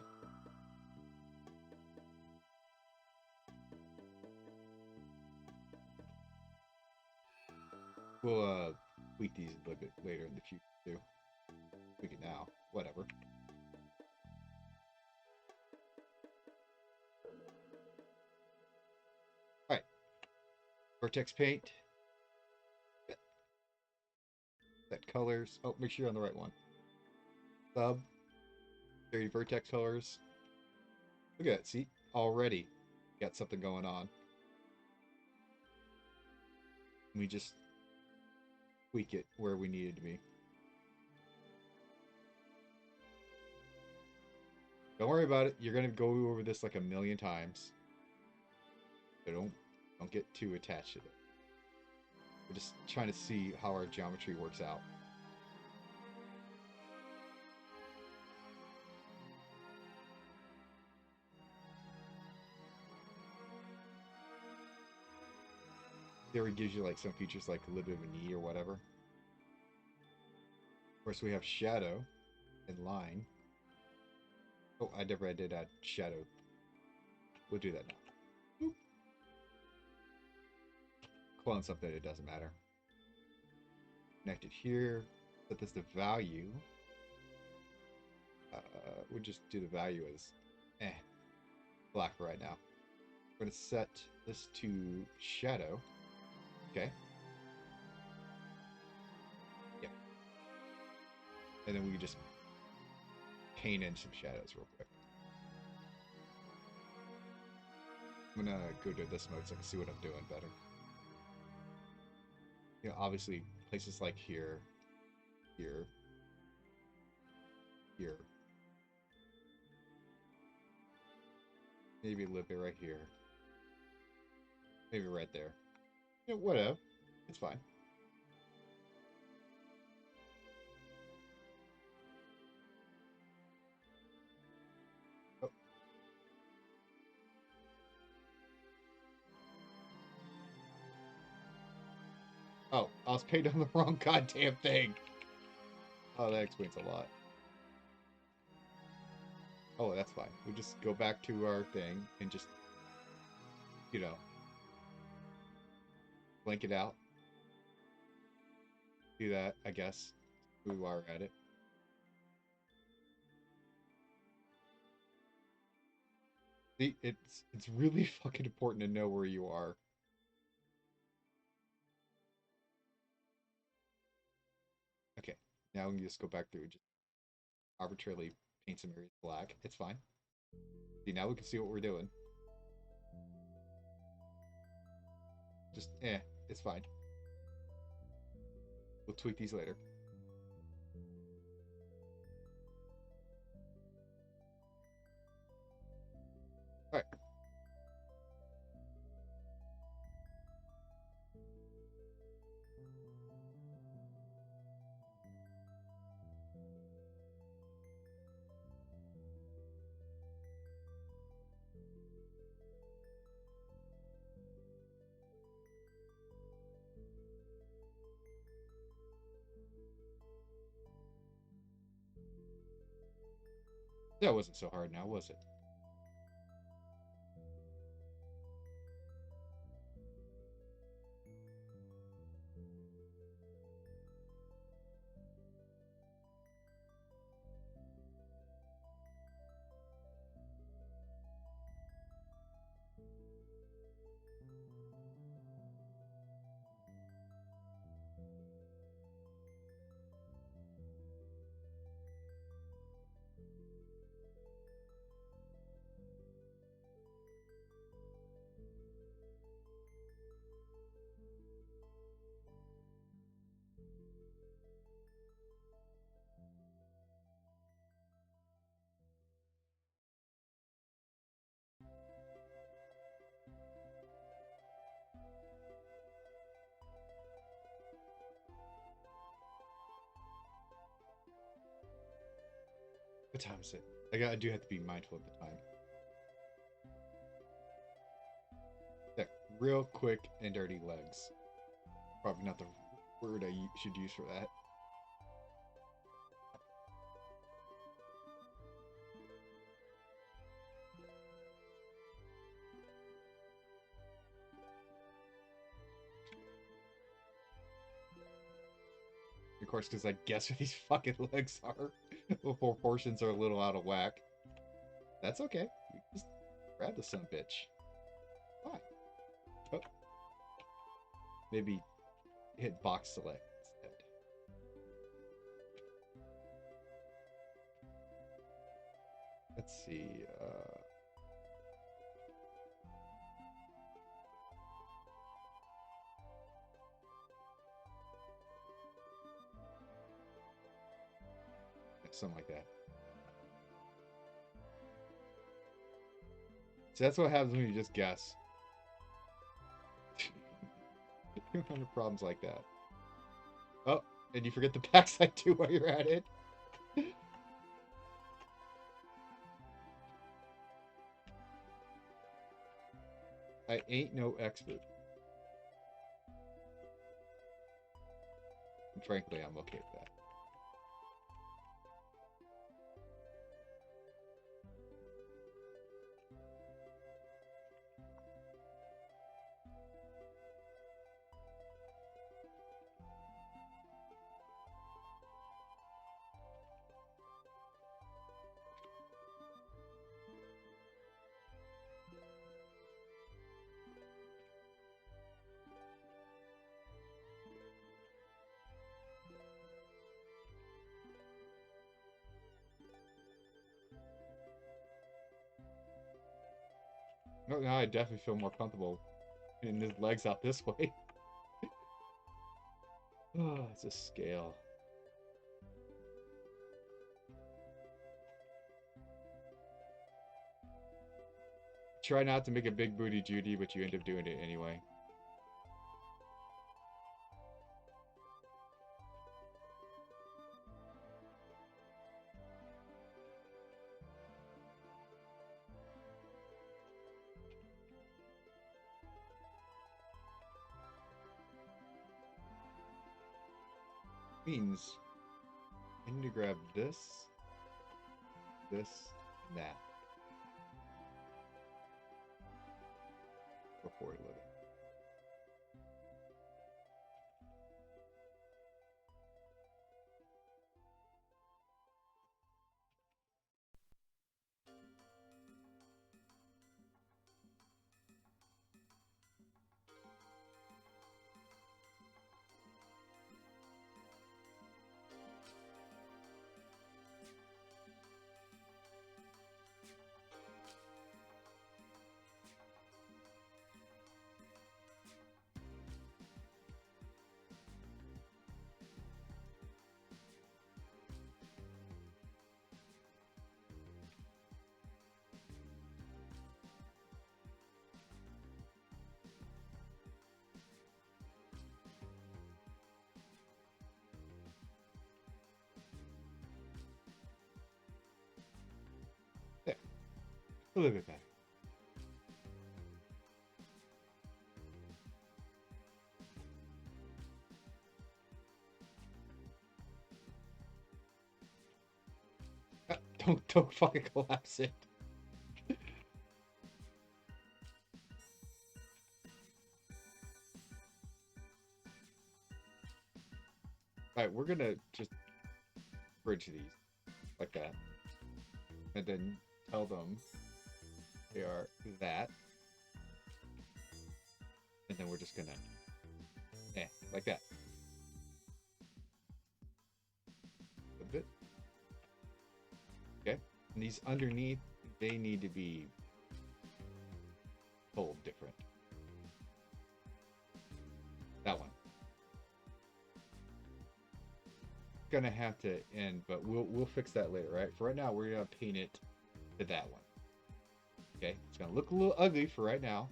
We'll tweak these a little bit later in the future too. Tweak it now. Whatever. Alright. Vertex paint. Set colors. Oh, make sure you're on the right one. Sub. Very vertex colors. Look at that. See, already got something going on. We just tweak it where we need it to be. Don't worry about it. You're gonna go over this like a million times. So don't get too attached to it. We're just trying to see how our geometry works out. Theory gives you like some features like a little bit of a knee or whatever. Of course, we have shadow and line. Oh, I never did add shadow. We'll do that now. Boop. Clone something, it doesn't matter. Connect it here. Set this to value. We'll just do the value as black right now. We're going to set this to shadow. Okay. Yep. And then we can just paint in some shadows real quick. I'm gonna go to this mode so I can see what I'm doing better. You know, obviously places like here, here, here. Maybe a little bit right here. Maybe right there. You know, whatever. It's fine. Oh. Oh, I was painting on the wrong goddamn thing. Oh, that explains a lot. Oh, that's fine. We just go back to our thing and just, you know, blank it out. Do that, I guess. We are at it. See, it's really fucking important to know where you are. Okay, now we can just go back through and just arbitrarily paint some areas black. It's fine. See, now we can see what we're doing. Just, it's fine. We'll tweak these later. All right. That wasn't so hard now, was it? What time is it? I do have to be mindful of the time. That real quick and dirty legs. Probably not the word I should use for that. Of course, because I guess where these fucking legs are. The proportions are a little out of whack. That's okay. You just grab the son bitch. Fine. Oh. Maybe hit box select instead. let's see. Something like that. So that's what happens when you just guess. You run into problems like that. Oh, and you forget the backside too while you're at it. I ain't no expert. And frankly, I'm okay with that. No, now I definitely feel more comfortable in his legs out this way. Oh, it's a scale. Try not to make a big booty Judy, but you end up doing it anyway. Means I need to grab this, and that before I load it. There, a little bit better. Don't fucking collapse it. Alright, we're gonna just bridge these like that. And then tell them they are that. And then we're just gonna like that. A bit. Okay. And these underneath, they need to be pulled different. That one. Gonna have to end, but we'll fix that later, right? For right now, we're gonna paint it to that one. Okay, it's gonna look a little ugly for right now,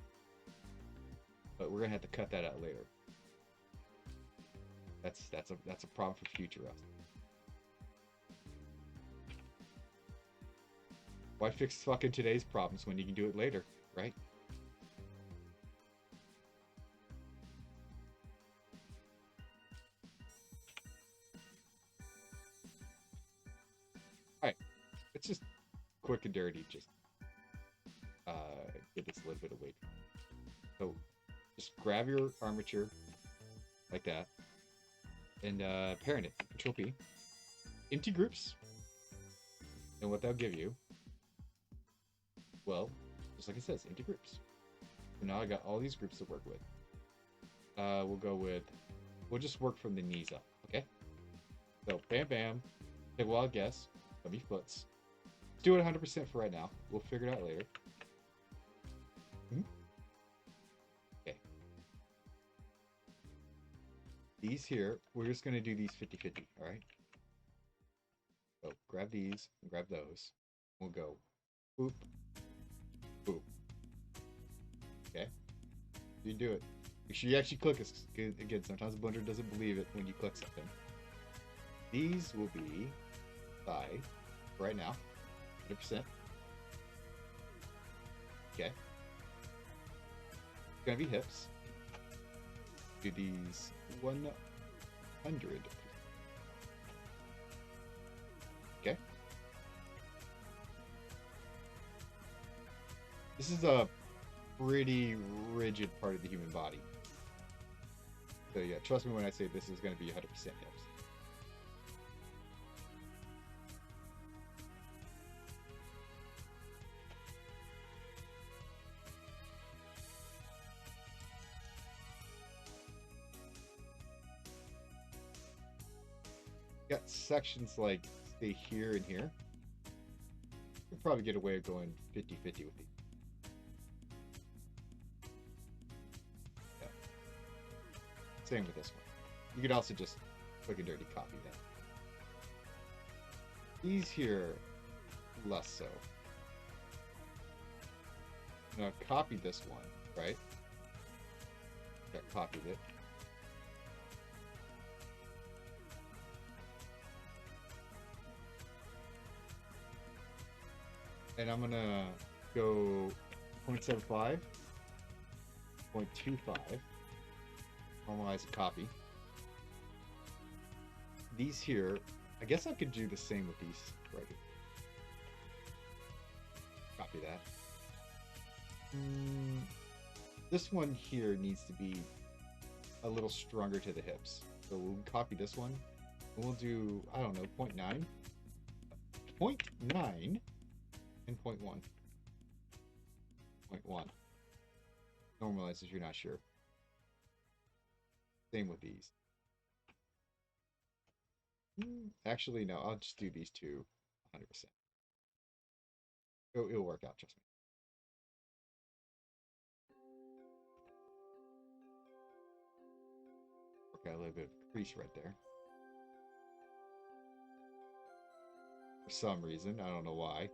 but we're gonna have to cut that out later. That's a problem for future us. Why fix fucking today's problems when you can do it later, right? Alright, it's just quick and dirty, just give this a little bit of weight. So just grab your armature like that and parent it, Control P, empty groups, and what they'll give you, well, just like it says, empty groups. So now I got all these groups to work with. We'll just work from the knees up, okay? So bam bam, take a wild guess, gonna be foots. do it 100% for right now. We'll figure it out later. Okay. These here, we're just going to do these 50-50, all right? So grab these and grab those. We'll go boop, boop. Okay? You do it. Make sure you actually click it. Again, sometimes Blender doesn't believe it when you click something. These will be thigh right now, 100%. Okay. It's gonna be hips. Do these 100. Okay. This is a pretty rigid part of the human body. So yeah, trust me when I say this is going to be 100% hips. Got sections like stay here and here. You'll probably get away with going 50-50 with these. Yeah. Same with this one. You could also just quick and dirty copy that. These here, less so. Now copy this one, right? Got copied it. And I'm gonna go 0.75, 0.25, normalize a copy. These here, I guess I could do the same with these right here. Copy that. This one here needs to be a little stronger to the hips. So we'll copy this one. And we'll do, I don't know, 0.9. 0.9 and 0.1. 0.1. Normalize if you're not sure. Same with these. Actually, no, I'll just do these two 100%. It'll work out, trust me. Got a little bit of crease right there. For some reason, I don't know why.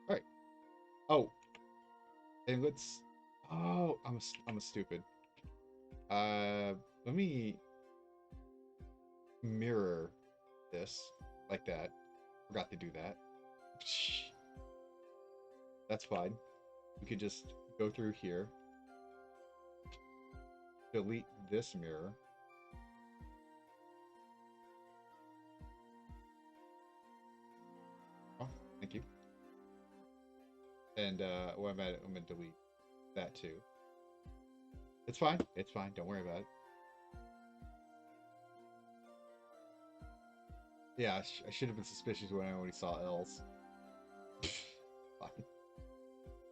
All right. Oh, and let's. Oh, I'm a stupid. Let me mirror this like that. Forgot to do that. That's fine. You could just go through here, delete this mirror. Oh, thank you. And well, I'm gonna delete that too. It's fine. It's fine. Don't worry about it. Yeah, I should have been suspicious when I only saw L's. Fine.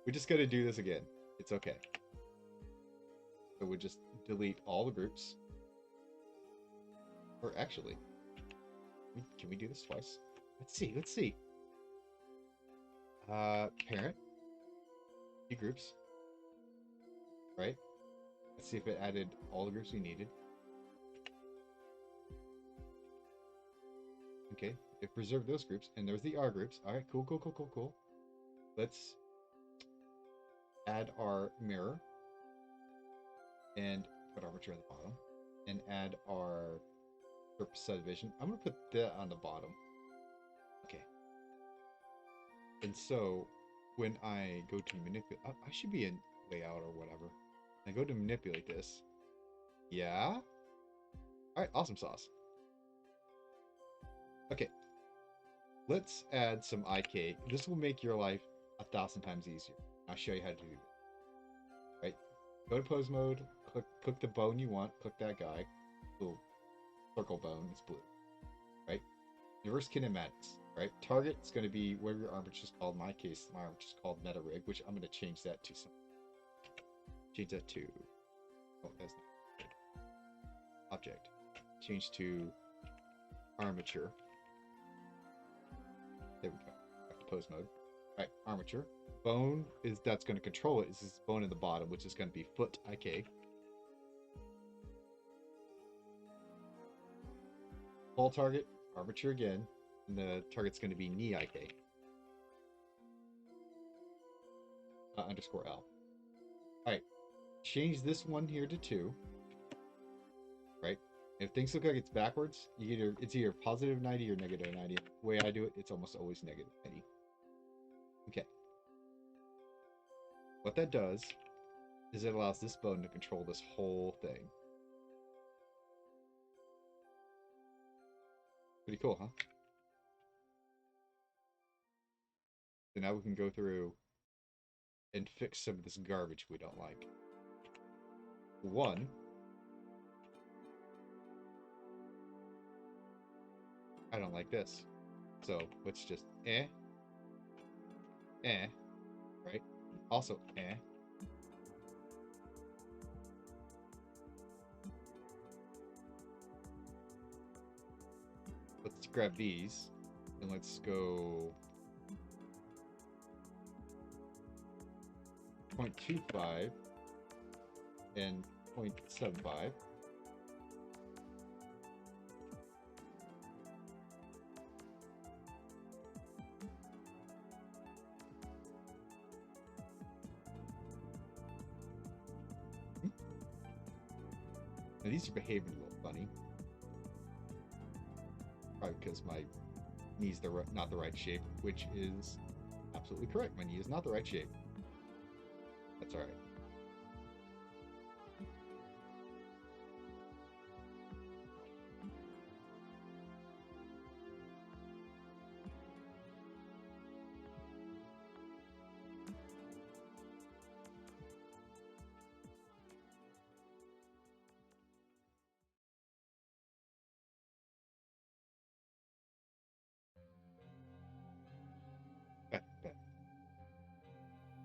We just gotta do this again. It's okay. So we just delete all the groups. Or actually, can we do this twice? Let's see. Let's see. Parent. Key groups. Right? Let's see if it added all the groups we needed. Okay, it preserved those groups, and there's the R groups. All right, cool, cool, cool, cool, cool. Let's add our mirror and put armature on the bottom, and add our subdivision. I'm gonna put that on the bottom. Okay. And so when I go to manipulate, I should be in layout or whatever. I go to manipulate this. Yeah. All right, awesome sauce. Okay, let's add some IK. This will make your life 1,000 times easier. I'll show you how to do it. Right? Go to pose mode, click the bone you want, click that guy. Little circle bone, it's blue. Right? Reverse kinematics. Right? Target is going to be where your armature is called. In my case, my armature is called meta rig, which I'm going to change that to some. Change that to. Oh, that's not object. change to armature. There we go. Back to pose mode. All right, armature. Bone is that's going to control it. Is this bone in the bottom, which is going to be foot IK. Ball target, armature again, and the target's going to be knee IK. Underscore L. All right, change this one here to 2. Right? If things look like it's backwards, it's either positive 90 or negative 90. The way I do it, it's almost always negative 90. Okay. What that does is it allows this bone to control this whole thing. Pretty cool, huh? So now we can go through and fix some of this garbage we don't like. 1, I don't like this. So let's just right? Also Let's grab these and let's go 0.25 and 0.75. Now these are behaving a little funny. Probably because my knee's not the right shape, which is absolutely correct. My knee is not the right shape. That's all right.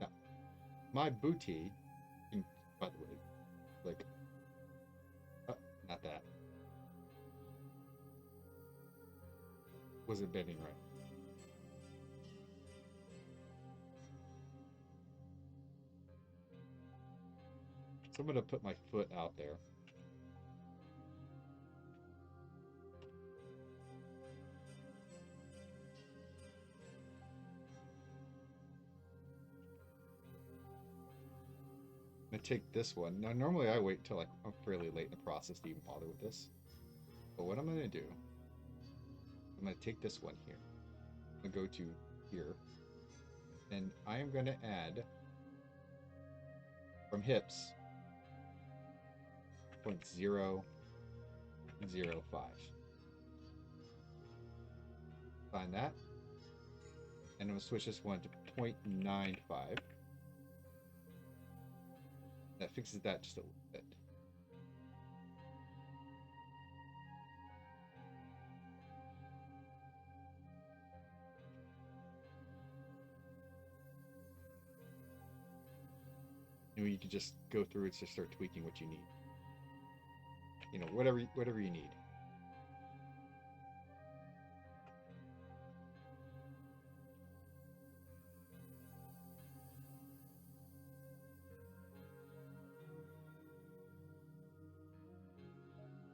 Now, my booty, by the way, like, not that. Wasn't bending right. So I'm going to put my foot out there. I'm going to take this one. Now, normally I wait until I'm fairly late in the process to even bother with this. But what I'm going to do, I'm going to take this one here. I'm going to go to here. And I am going to add from hips 0.005. Find that. And I'm going to switch this one to 0.95. That fixes that just a little bit. You can just go through and just start tweaking what you need. Whatever you need.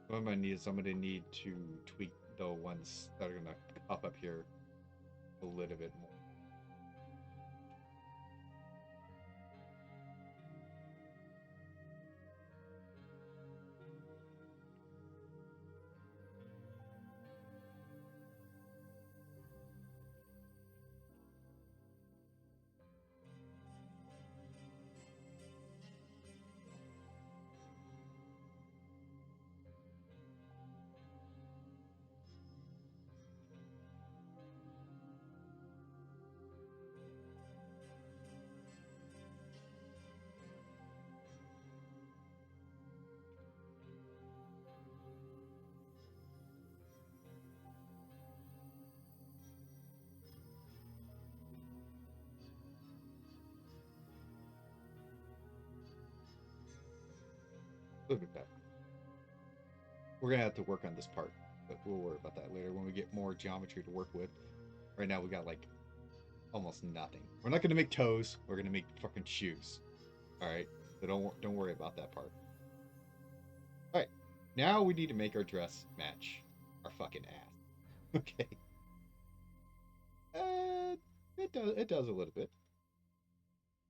What I'm going to need to tweak the ones that are going to pop up here a little bit more. A little bit better. We're gonna have to work on this part, but we'll worry about that later when we get more geometry to work with. Right now we got like almost nothing. We're not gonna make toes. We're gonna make fucking shoes. All right. So don't worry about that part. All right. Now we need to make our dress match our fucking ass. Okay. Uh, it does a little bit.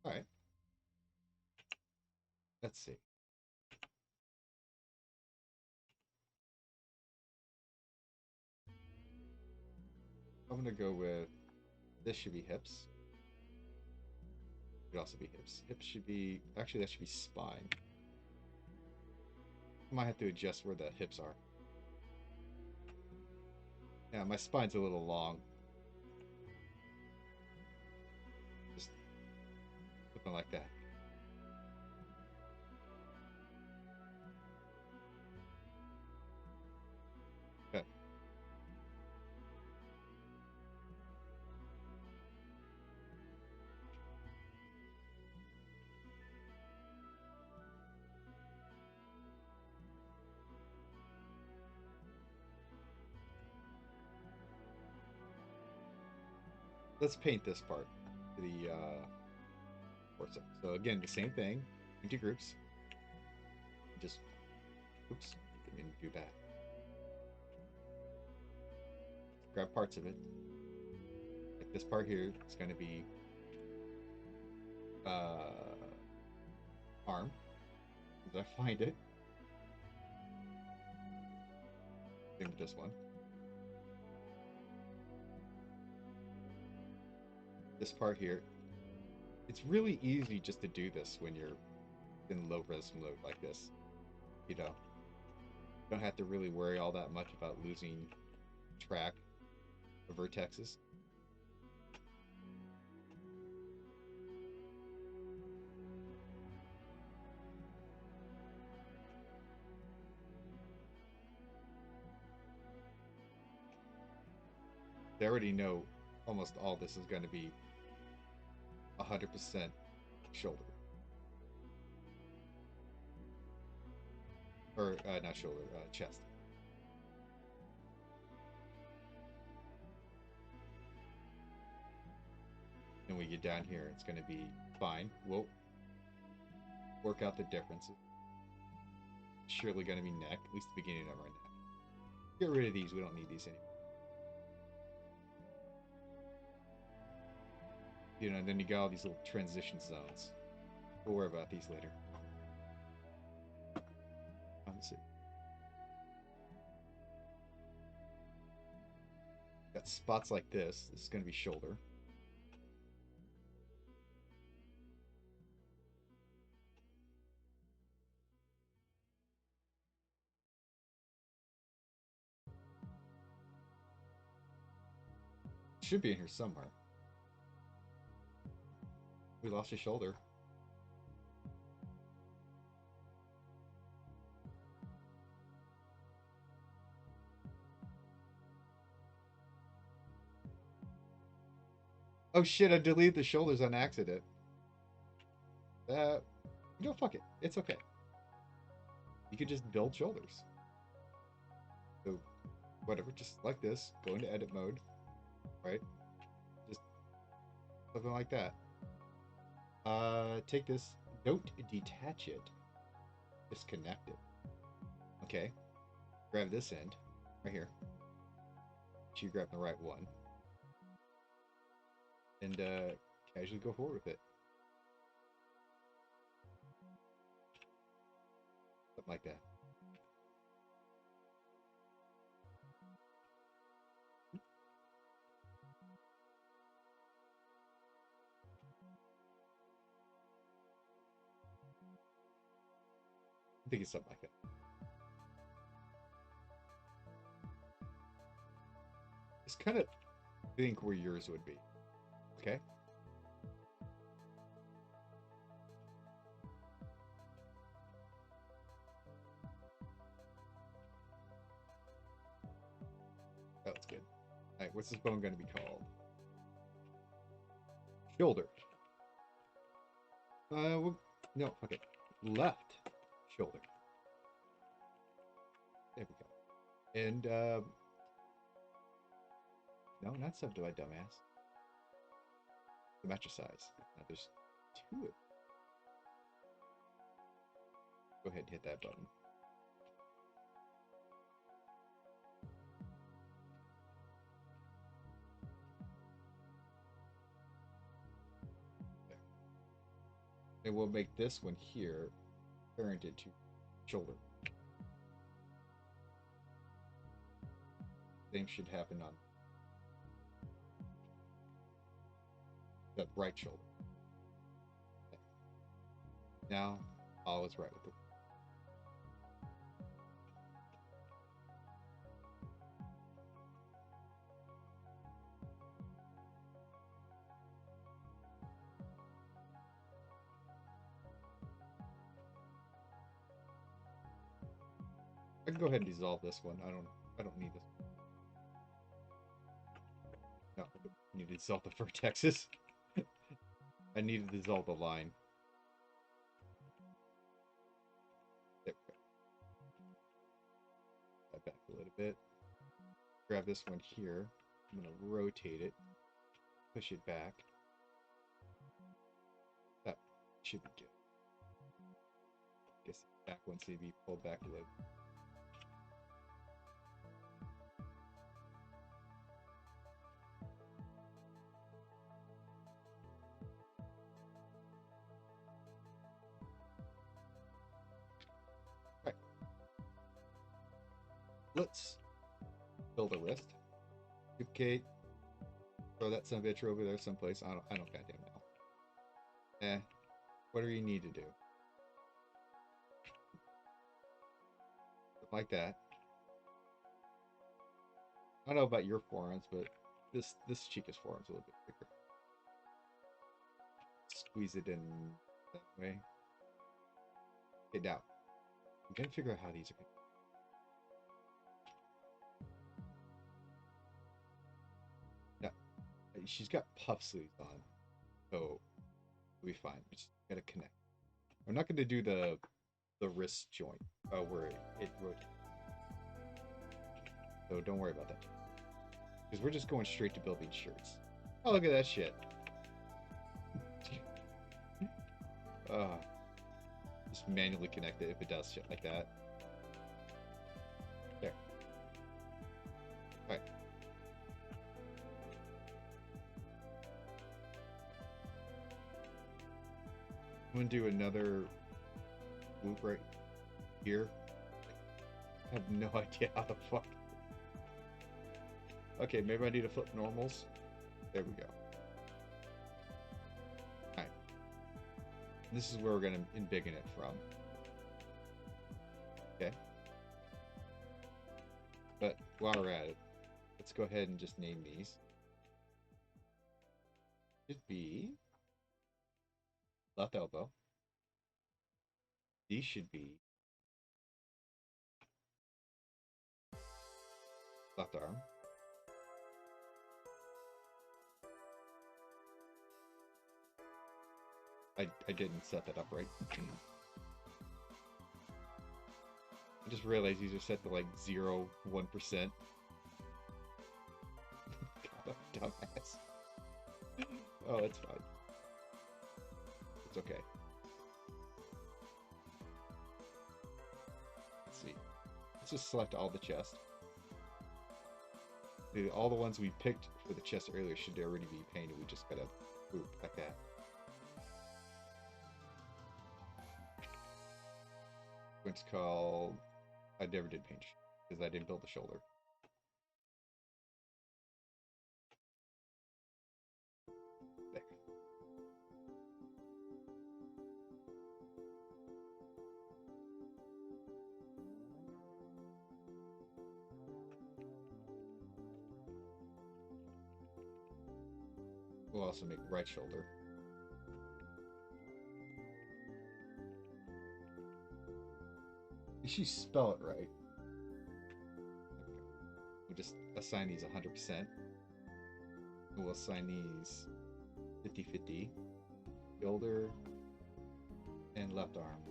All right. Let's see. I'm gonna go with this should be hips. Could also be hips. Hips should be actually that should be spine. I might have to adjust where the hips are. Yeah, my spine's a little long. Just something like that. Okay. Let's paint this part to the torso. So again, the same thing into groups. Just oops, didn't mean to do that. Grab parts of it. Like this part here, it's going to be arm. Did I find it? Same with this one. This part here, it's really easy just to do this when you're in low res mode like this. You know, you don't have to really worry all that much about losing track of vertexes. They already know almost all this is going to be 100% shoulder. Or not shoulder, chest. And we get down here, it's going to be fine. We'll work out the differences. Surely going to be neck, at least the beginning of our neck. Get rid of these, we don't need these anymore. You know, and then you got all these little transition zones. We'll worry about these later. Let's see. Got spots like this. This is going to be shoulder. Should be in here somewhere. We lost a shoulder. Oh shit, I deleted the shoulders on accident. You know, fuck it. It's okay. You could just build shoulders. So, whatever, just like this. Go into edit mode. Right? Just something like that. Take this. Don't detach it. Disconnect it. Okay. Grab this end. Right here. You grab the right one. And casually go forward with it. Something like that. I think it's something like that. Just kind of think where yours would be. Okay? That was good. Alright, what's this bone going to be called? Shoulder. Well, no, okay. Left shoulder. There we go. And no, not subdivide, dumbass. The mattress size. Now there's two. Go ahead and hit that button. There. And we'll make this one here parented to shoulder. Same should happen on the right shoulder. Now, all is right with it. I can go ahead and dissolve this one. I don't need this. No, I need to dissolve the vertexes. I need to dissolve the line. There we go. That back a little bit. Grab this one here. I'm going to rotate it. Push it back. That should be good. Guess the back one should be pulled back a little. Right. Let's build a wrist. Duplicate. Throw that son of a bitch over there someplace. I don't goddamn know. Whatever you need to do. Like that. I don't know about your forearms, but this Chica's forearm's a little bit bigger. Squeeze it in that way. Okay, now I'm gonna figure out how these are gonna. Now she's got puff sleeves on, so it'll be fine. We just gotta connect. I'm not gonna do the wrist joint where it rotates. So don't worry about that. Because we're just going straight to building shirts. Oh, look at that shit. Just manually connect it if it does shit like that. There. Alright. I'm gonna do another loop right here. I have no idea how the fuck. Okay, maybe I need to flip normals. There we go. Alright. This is where we're going to embiggen it from. Okay. But while we're at it, let's go ahead and just name these. Should be left elbow. These should be left arm. I didn't set that up right. I just realized these are set to like 0, 1%. God, I'm dumbass. Oh, it's fine. It's okay. Let's see. Let's just select all the chest. Dude, all the ones we picked for the chest earlier should already be painted. We just gotta boop like that. It's called. I never did paint because I didn't build the shoulder. There. We'll also make right shoulder. She spell it right. We'll just assign these 100%. We'll assign these 50-50. Shoulder and left arm.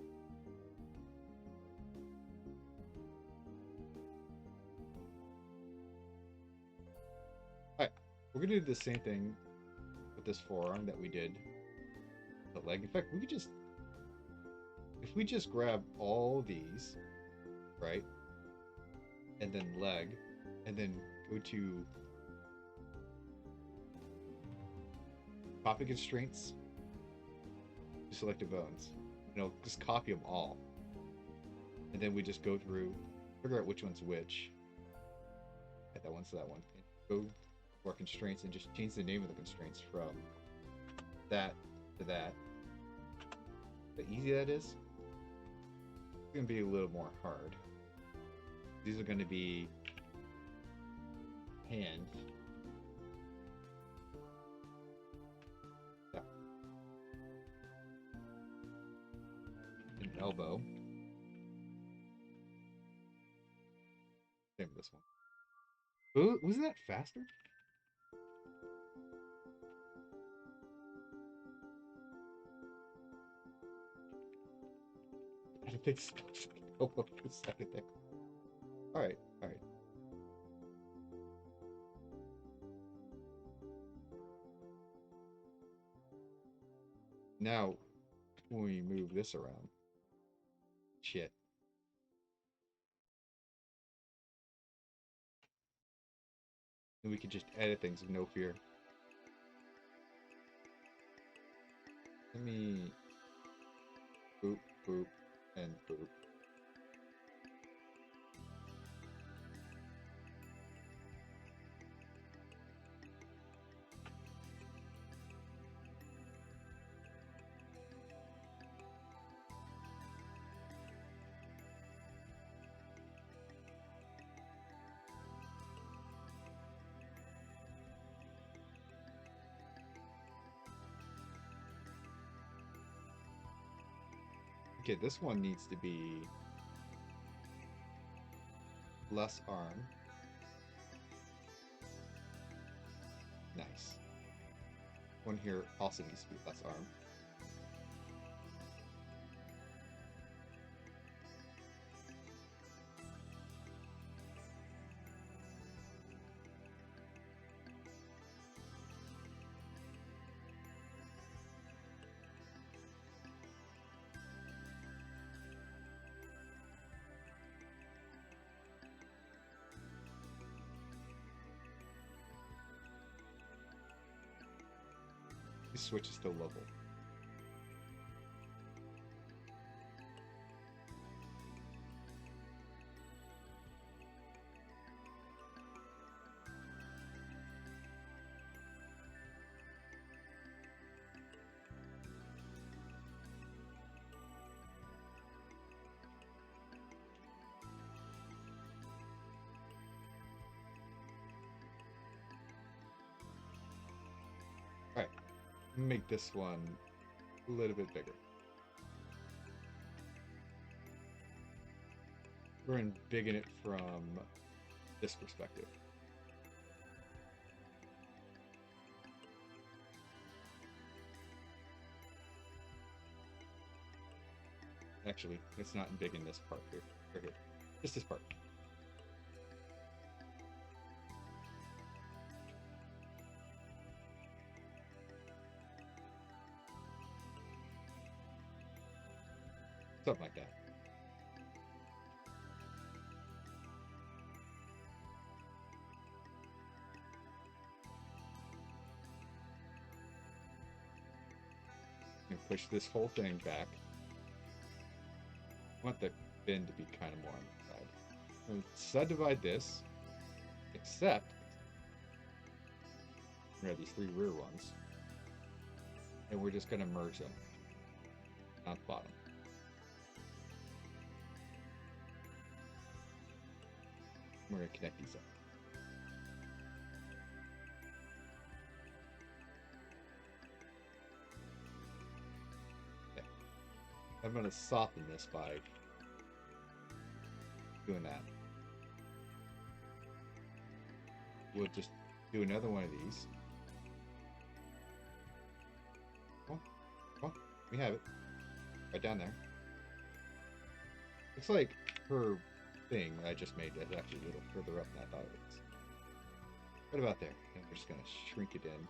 We're gonna do the same thing with this forearm that we did the leg. In fact, we could just, if we just grab all these, right, and then leg, and then go to copy constraints, selected bones, just copy them all, and then we just go through, figure out which one's which. That one's that one. And go to our constraints and just change the name of the constraints from that to that. How easy that is. It's gonna be a little more hard. These are gonna be hand. Yeah. An elbow. Same with this one. Ooh, wasn't that faster? I had to think elbow for a second there. Alright, alright. Now, when we move this around, shit. And we can just edit things with no fear. Let me boop, boop, and boop. Okay, this one needs to be less arm. Nice. One here also needs to be less arm. He switches to level. Alright, make this one a little bit bigger. We're embiggen it from this perspective. Actually, it's not big in this part here. Right here. Just this part. Something like that. And push this whole thing back. I want the bin to be kind of more on the side. And subdivide this, except we have these three rear ones, and we're just going to merge them on the bottom. We're going to connect these up. Okay. I'm going to soften this by doing that. We'll just do another one of these. Come on, come on, we have it. Right down there. Looks like her thing that I just made is actually a little further up than I thought it was. Right about there. And we're just gonna shrink it in.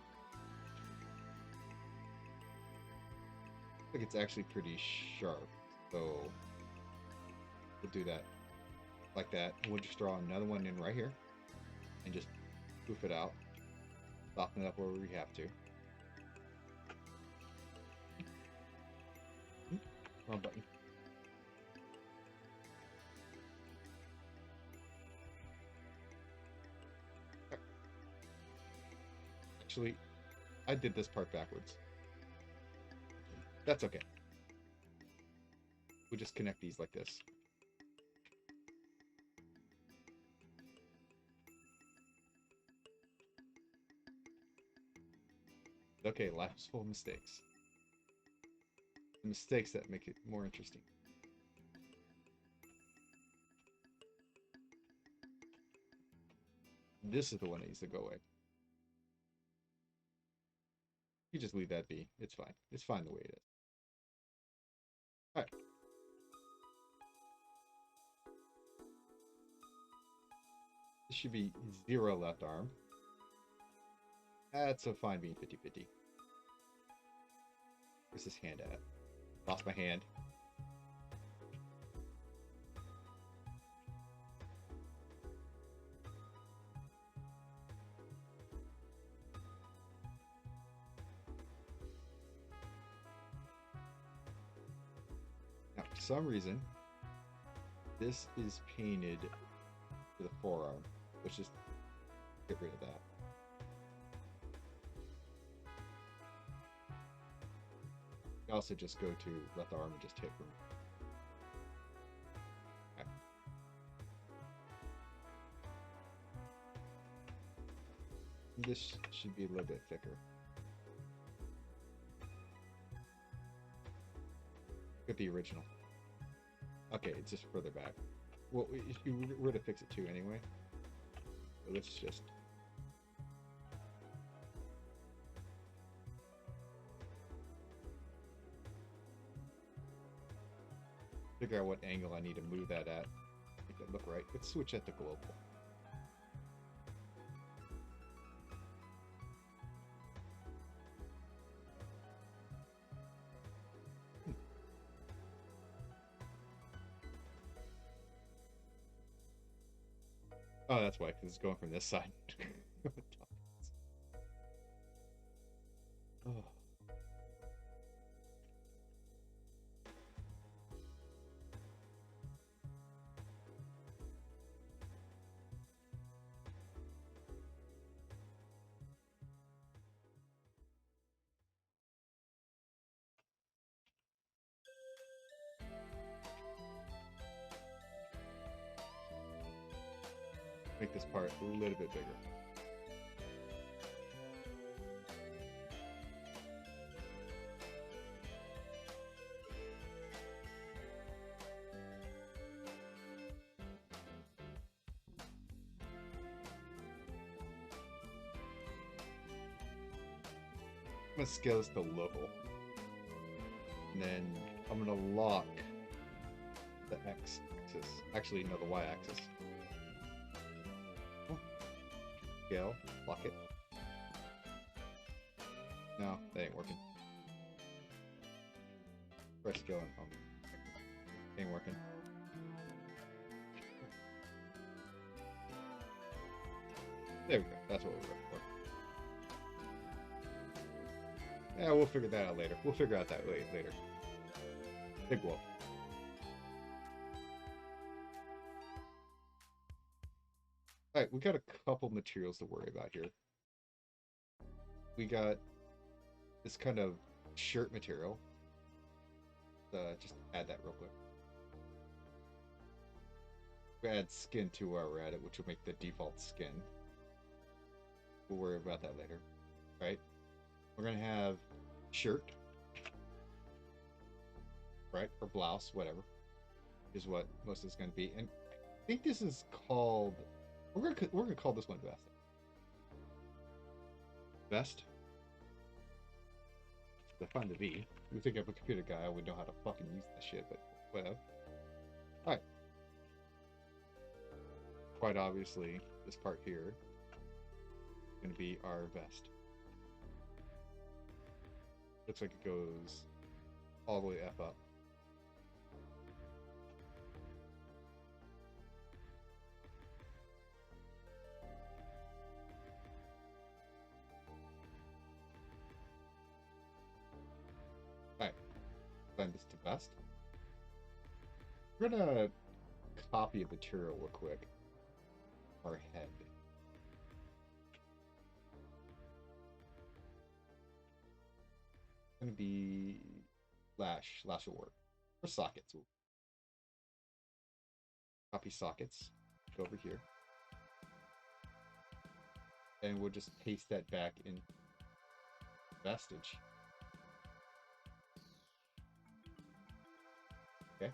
I think it's actually pretty sharp, so we'll do that like that. We'll just draw another one in right here and just poof it out. Soften it up where we have to. Wrong button. Actually, I did this part backwards. That's okay. We'll just connect these like this. Okay, life's full of mistakes. The mistakes that make it more interesting. This is the one that needs to go away. You just leave that be. It's fine. It's fine the way it is. Alright. This should be 0 left arm. That's a fine being 50-50. Where's this hand at? Lost my hand. Now, for some reason, this is painted to the forearm. Let's just get rid of that. You also just go to left arm and just hit remove. Okay. This should be a little bit thicker. Get the original. Okay, it's just further back. Well, you were to fix it too anyway. So let's just... figure out what angle I need to move that at. Make that look right. Let's switch that to global. Oh, that's why, because it's going from this side. Oh. Make this part a little bit bigger. I'm gonna scale this to local. And then I'm gonna lock the X axis. Actually, no, the Y axis. Scale, lock it. No, that ain't working. Press scale and home. Ain't working. There we go. That's what we're looking for. Yeah, we'll figure that out later. We'll figure out that later. Big whoop. Alright, we got a couple materials to worry about here. We got this kind of shirt material. Just add that real quick. We add skin to where we're at it, which will make the default skin. We'll worry about that later. Right? We're gonna have shirt, right, or blouse, whatever, is what most of it's gonna be. And I think this is called. We're gonna call this one vest. Vest. To find the V. You think I'm a computer guy, I would know how to fucking use that shit, but whatever. All right. Quite obviously, this part here going to be our vest. Looks like it goes all the way F up. Alright, send this to vest. We're gonna copy a material real quick. Our head. Gonna be lash will work. Or sockets. Copy sockets. Go over here. And we'll just paste that back in vestige. Okay.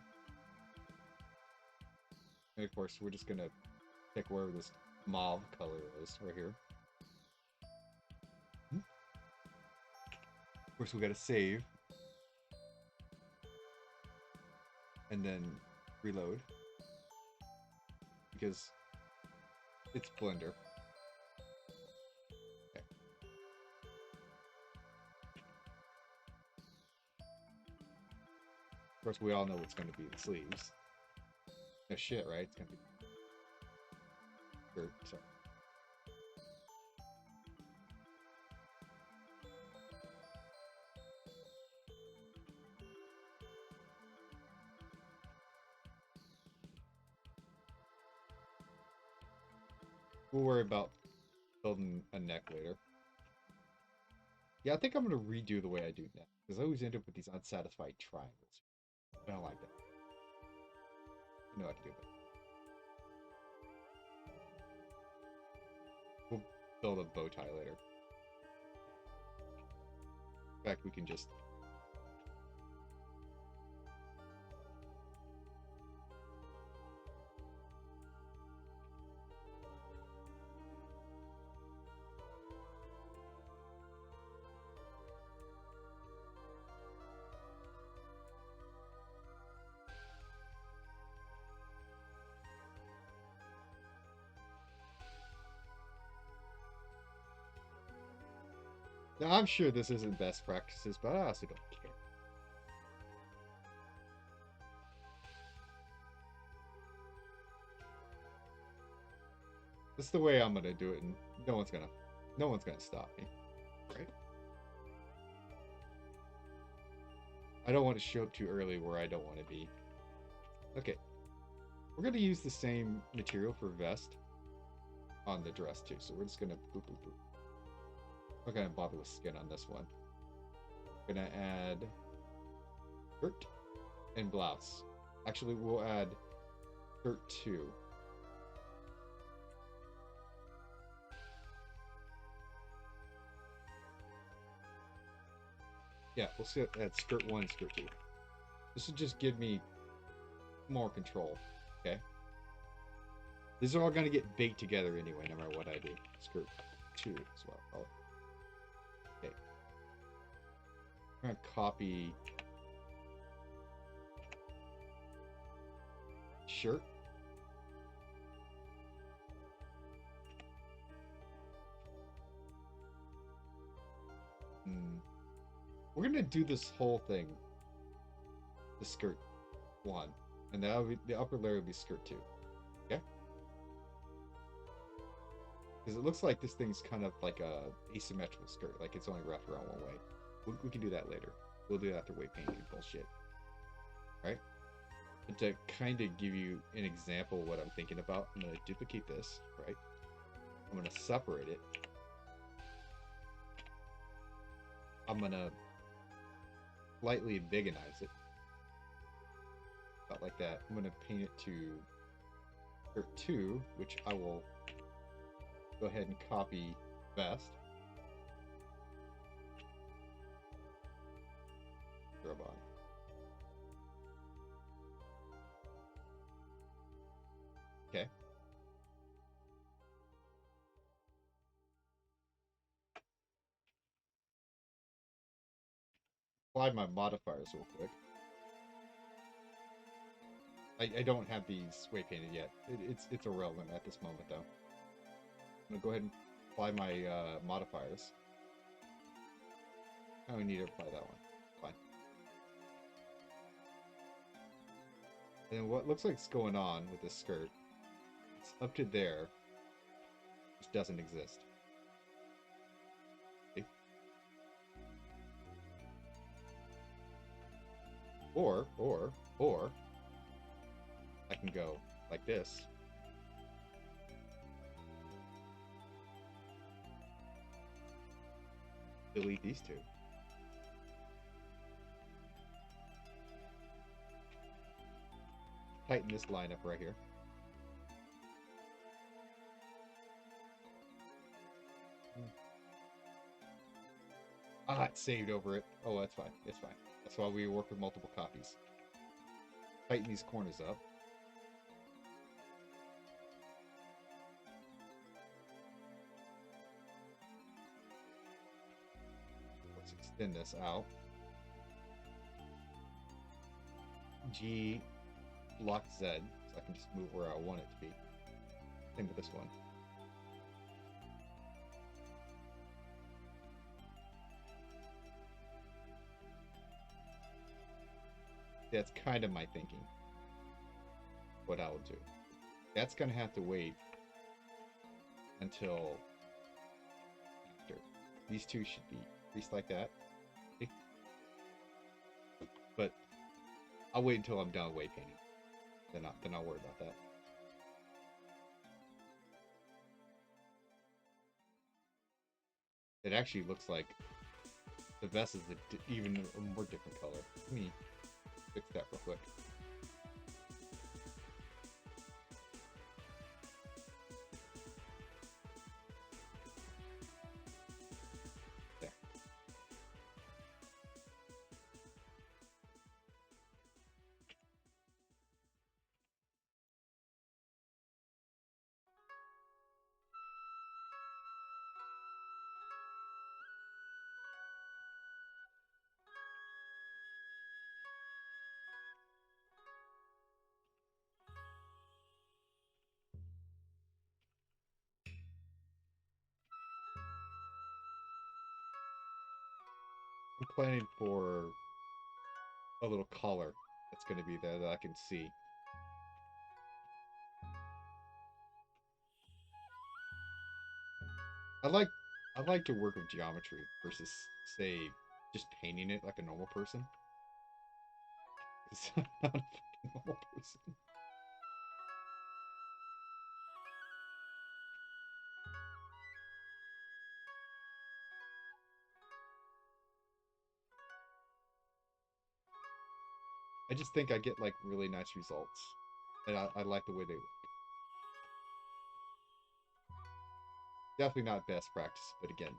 And of course, we're just gonna pick wherever this mauve color is, right here. Of course, we gotta save. And then reload. Because it's Blender. Okay. Of course, we all know what's going to be the sleeves. No shit, right? It's going to be... Sorry. We'll worry about building a neck later. Yeah, I think I'm going to redo the way I do neck. Because I always end up with these unsatisfied triangles. I don't like that. I know I can do it. We'll build a bow tie later. In fact, we can just... Now, I'm sure this isn't best practices, but I also don't care. This is the way I'm gonna do it, and no one's gonna stop me, right? I don't want to show up too early where I don't want to be. Okay, we're gonna use the same material for vest on the dress too, so we're just gonna boop boop boop. I'm not gonna bother with skin on this one. I'm gonna add shirt and blouse. Actually, we'll add shirt 2. Yeah, we'll add skirt 1 and skirt 2. This will just give me more control, okay? These are all gonna get baked together anyway, no matter what I do. Skirt 2 as well. Oh. Okay. I'm gonna copy shirt. We're gonna do this whole thing. The skirt 1, and the upper layer will be skirt 2. Okay. Because it looks like this thing's kind of like a asymmetrical skirt, like it's only wrapped around one way. We can do that later. We'll do that after weight painting bullshit. Right? But to kind of give you an example of what I'm thinking about, I'm going to duplicate this, right? I'm going to separate it. I'm going to slightly bigonize it. About like that. I'm going to paint it to skirt 2, which I will go ahead and copy vest. Rub on. Okay. Apply my modifiers real quick. I don't have these weight painted yet. It's irrelevant at this moment though. I'm gonna go ahead and apply my modifiers. I only need to apply that one. Fine. And then what looks like is going on with this skirt, it's up to there, which doesn't exist. Okay. Or I can go like this. Delete these two. Tighten this line up right here. Ah, it's saved over it. Oh, that's fine. It's fine. That's why we work with multiple copies. Tighten these corners up. Let's extend this out. G lock Z, so I can just move where I want it to be. Same with this one. That's kind of my thinking. What I will do. That's going to have to wait until after. These two should be creased like that. Okay. But I'll wait until I'm done weight painting. Then I'll worry about that. It actually looks like the vest is even a more different color. Let me fix that real quick. There. I'm planning for a little collar that's going to be there that I can see. I like to work with geometry versus, say, just painting it like a normal person. Because I'm not a fucking normal person. I just think I get like really nice results, and I like the way they look. Definitely not best practice, but again,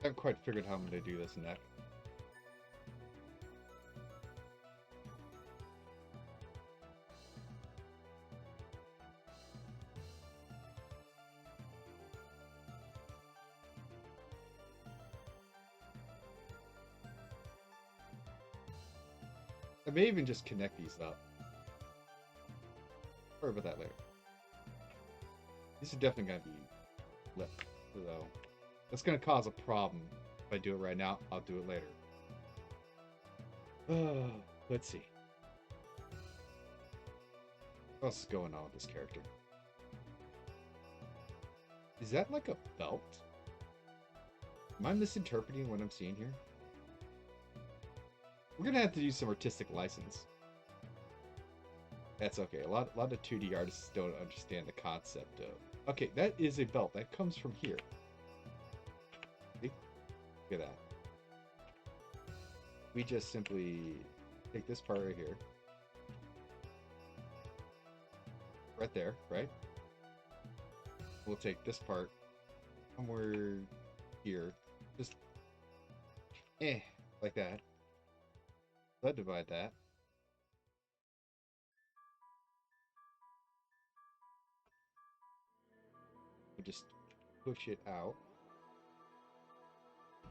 I haven't quite figured how I'm going to do this neck. I may even just connect these up. Sorry about that later. These are definitely going to be lit, though. That's going to cause a problem. If I do it right now, I'll do it later. Let's see. What else is going on with this character? Is that like a belt? Am I misinterpreting what I'm seeing here? We're going to have to use some artistic license. That's okay. A lot of 2D artists don't understand the concept of... Okay, that is a belt. That comes from here. See? Look at that. We just simply take this part right here. Right there, right? We'll take this part somewhere here. Just... like that. Subdivide that. We'll just push it out.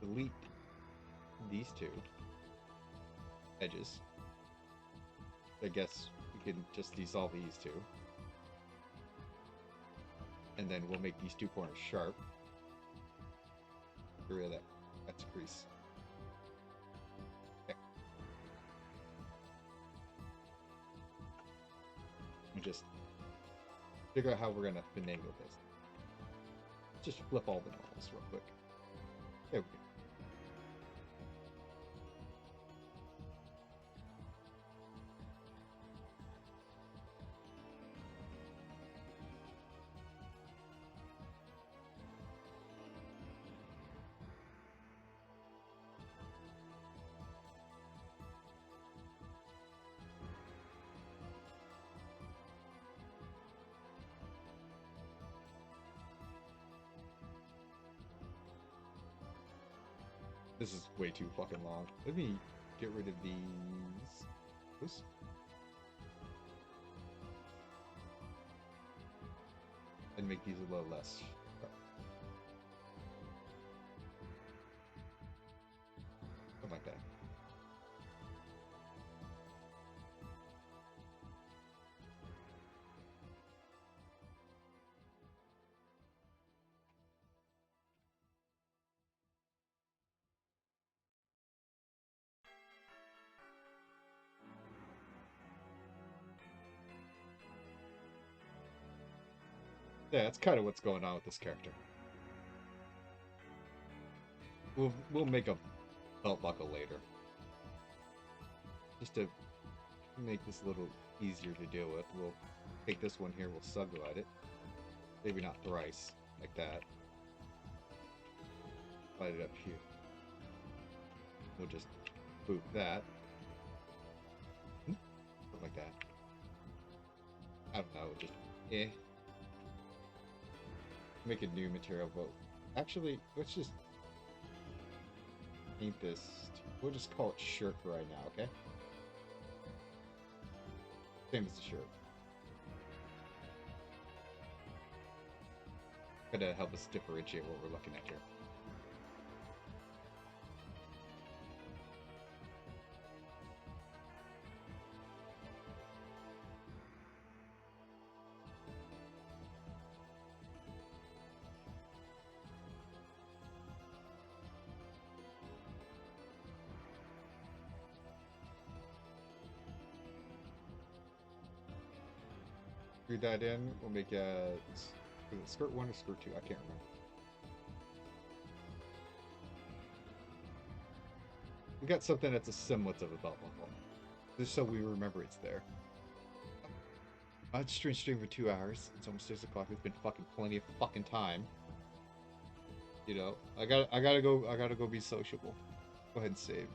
Delete these two edges. I guess we can just dissolve these two. And then we'll make these two corners sharp. Get rid of that. That's a crease. Okay. And just figure out how we're gonna finagle this. Just flip all the normals real quick. There we go. This is way too fucking long. Let me get rid of these. This. And make these a little less. Something like that. Yeah, that's kind of what's going on with this character. We'll make a belt buckle later, just to make this a little easier to deal with. We'll take this one here. We'll subdivide it, maybe not thrice like that. Light it up here. We'll just boot that, something like that. I don't know, just make a new material, but actually, let's just paint this. We'll just call it shirt for right now, okay? Same as the shirt. Gonna help us differentiate what we're looking at here. Screw that in. We'll make a skirt 1 or skirt 2. I can't remember. We got something that's a semblance of a belt buckle, just so we remember it's there. I'd stream for 2 hours. It's almost 6 o'clock. It's been fucking plenty of fucking time. You know, I gotta go be sociable. Go ahead and save.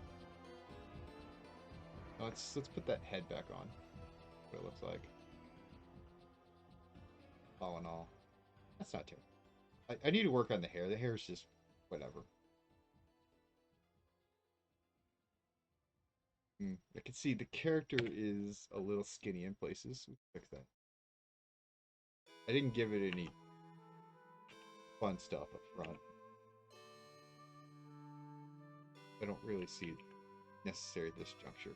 Let's put that head back on. What it looks like. All in all, that's not terrible. I need to work on the hair. The hair is just whatever. I can see the character is a little skinny in places. We can fix that. I didn't give it any fun stuff up front. I don't really see it necessary at this juncture.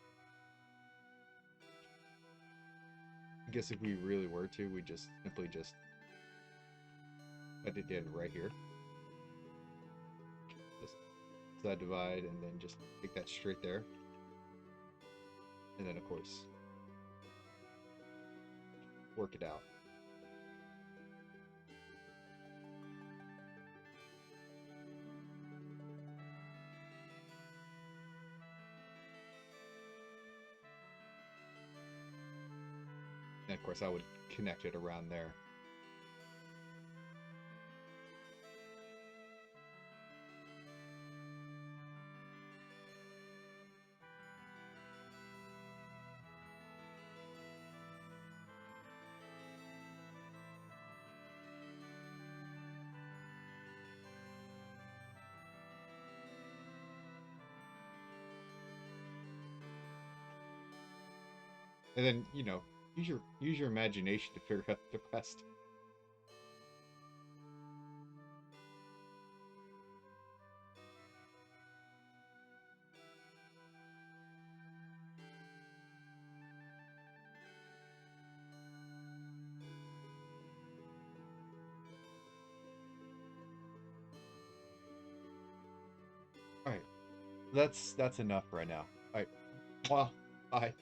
I guess if we really were to, we just simply just cut it in right here. Just side divide and then just take that straight there. And then of course work it out. And of course I would connect it around there. And then, you know, use your imagination to figure out the rest. All right, that's enough right now. All right, well, bye.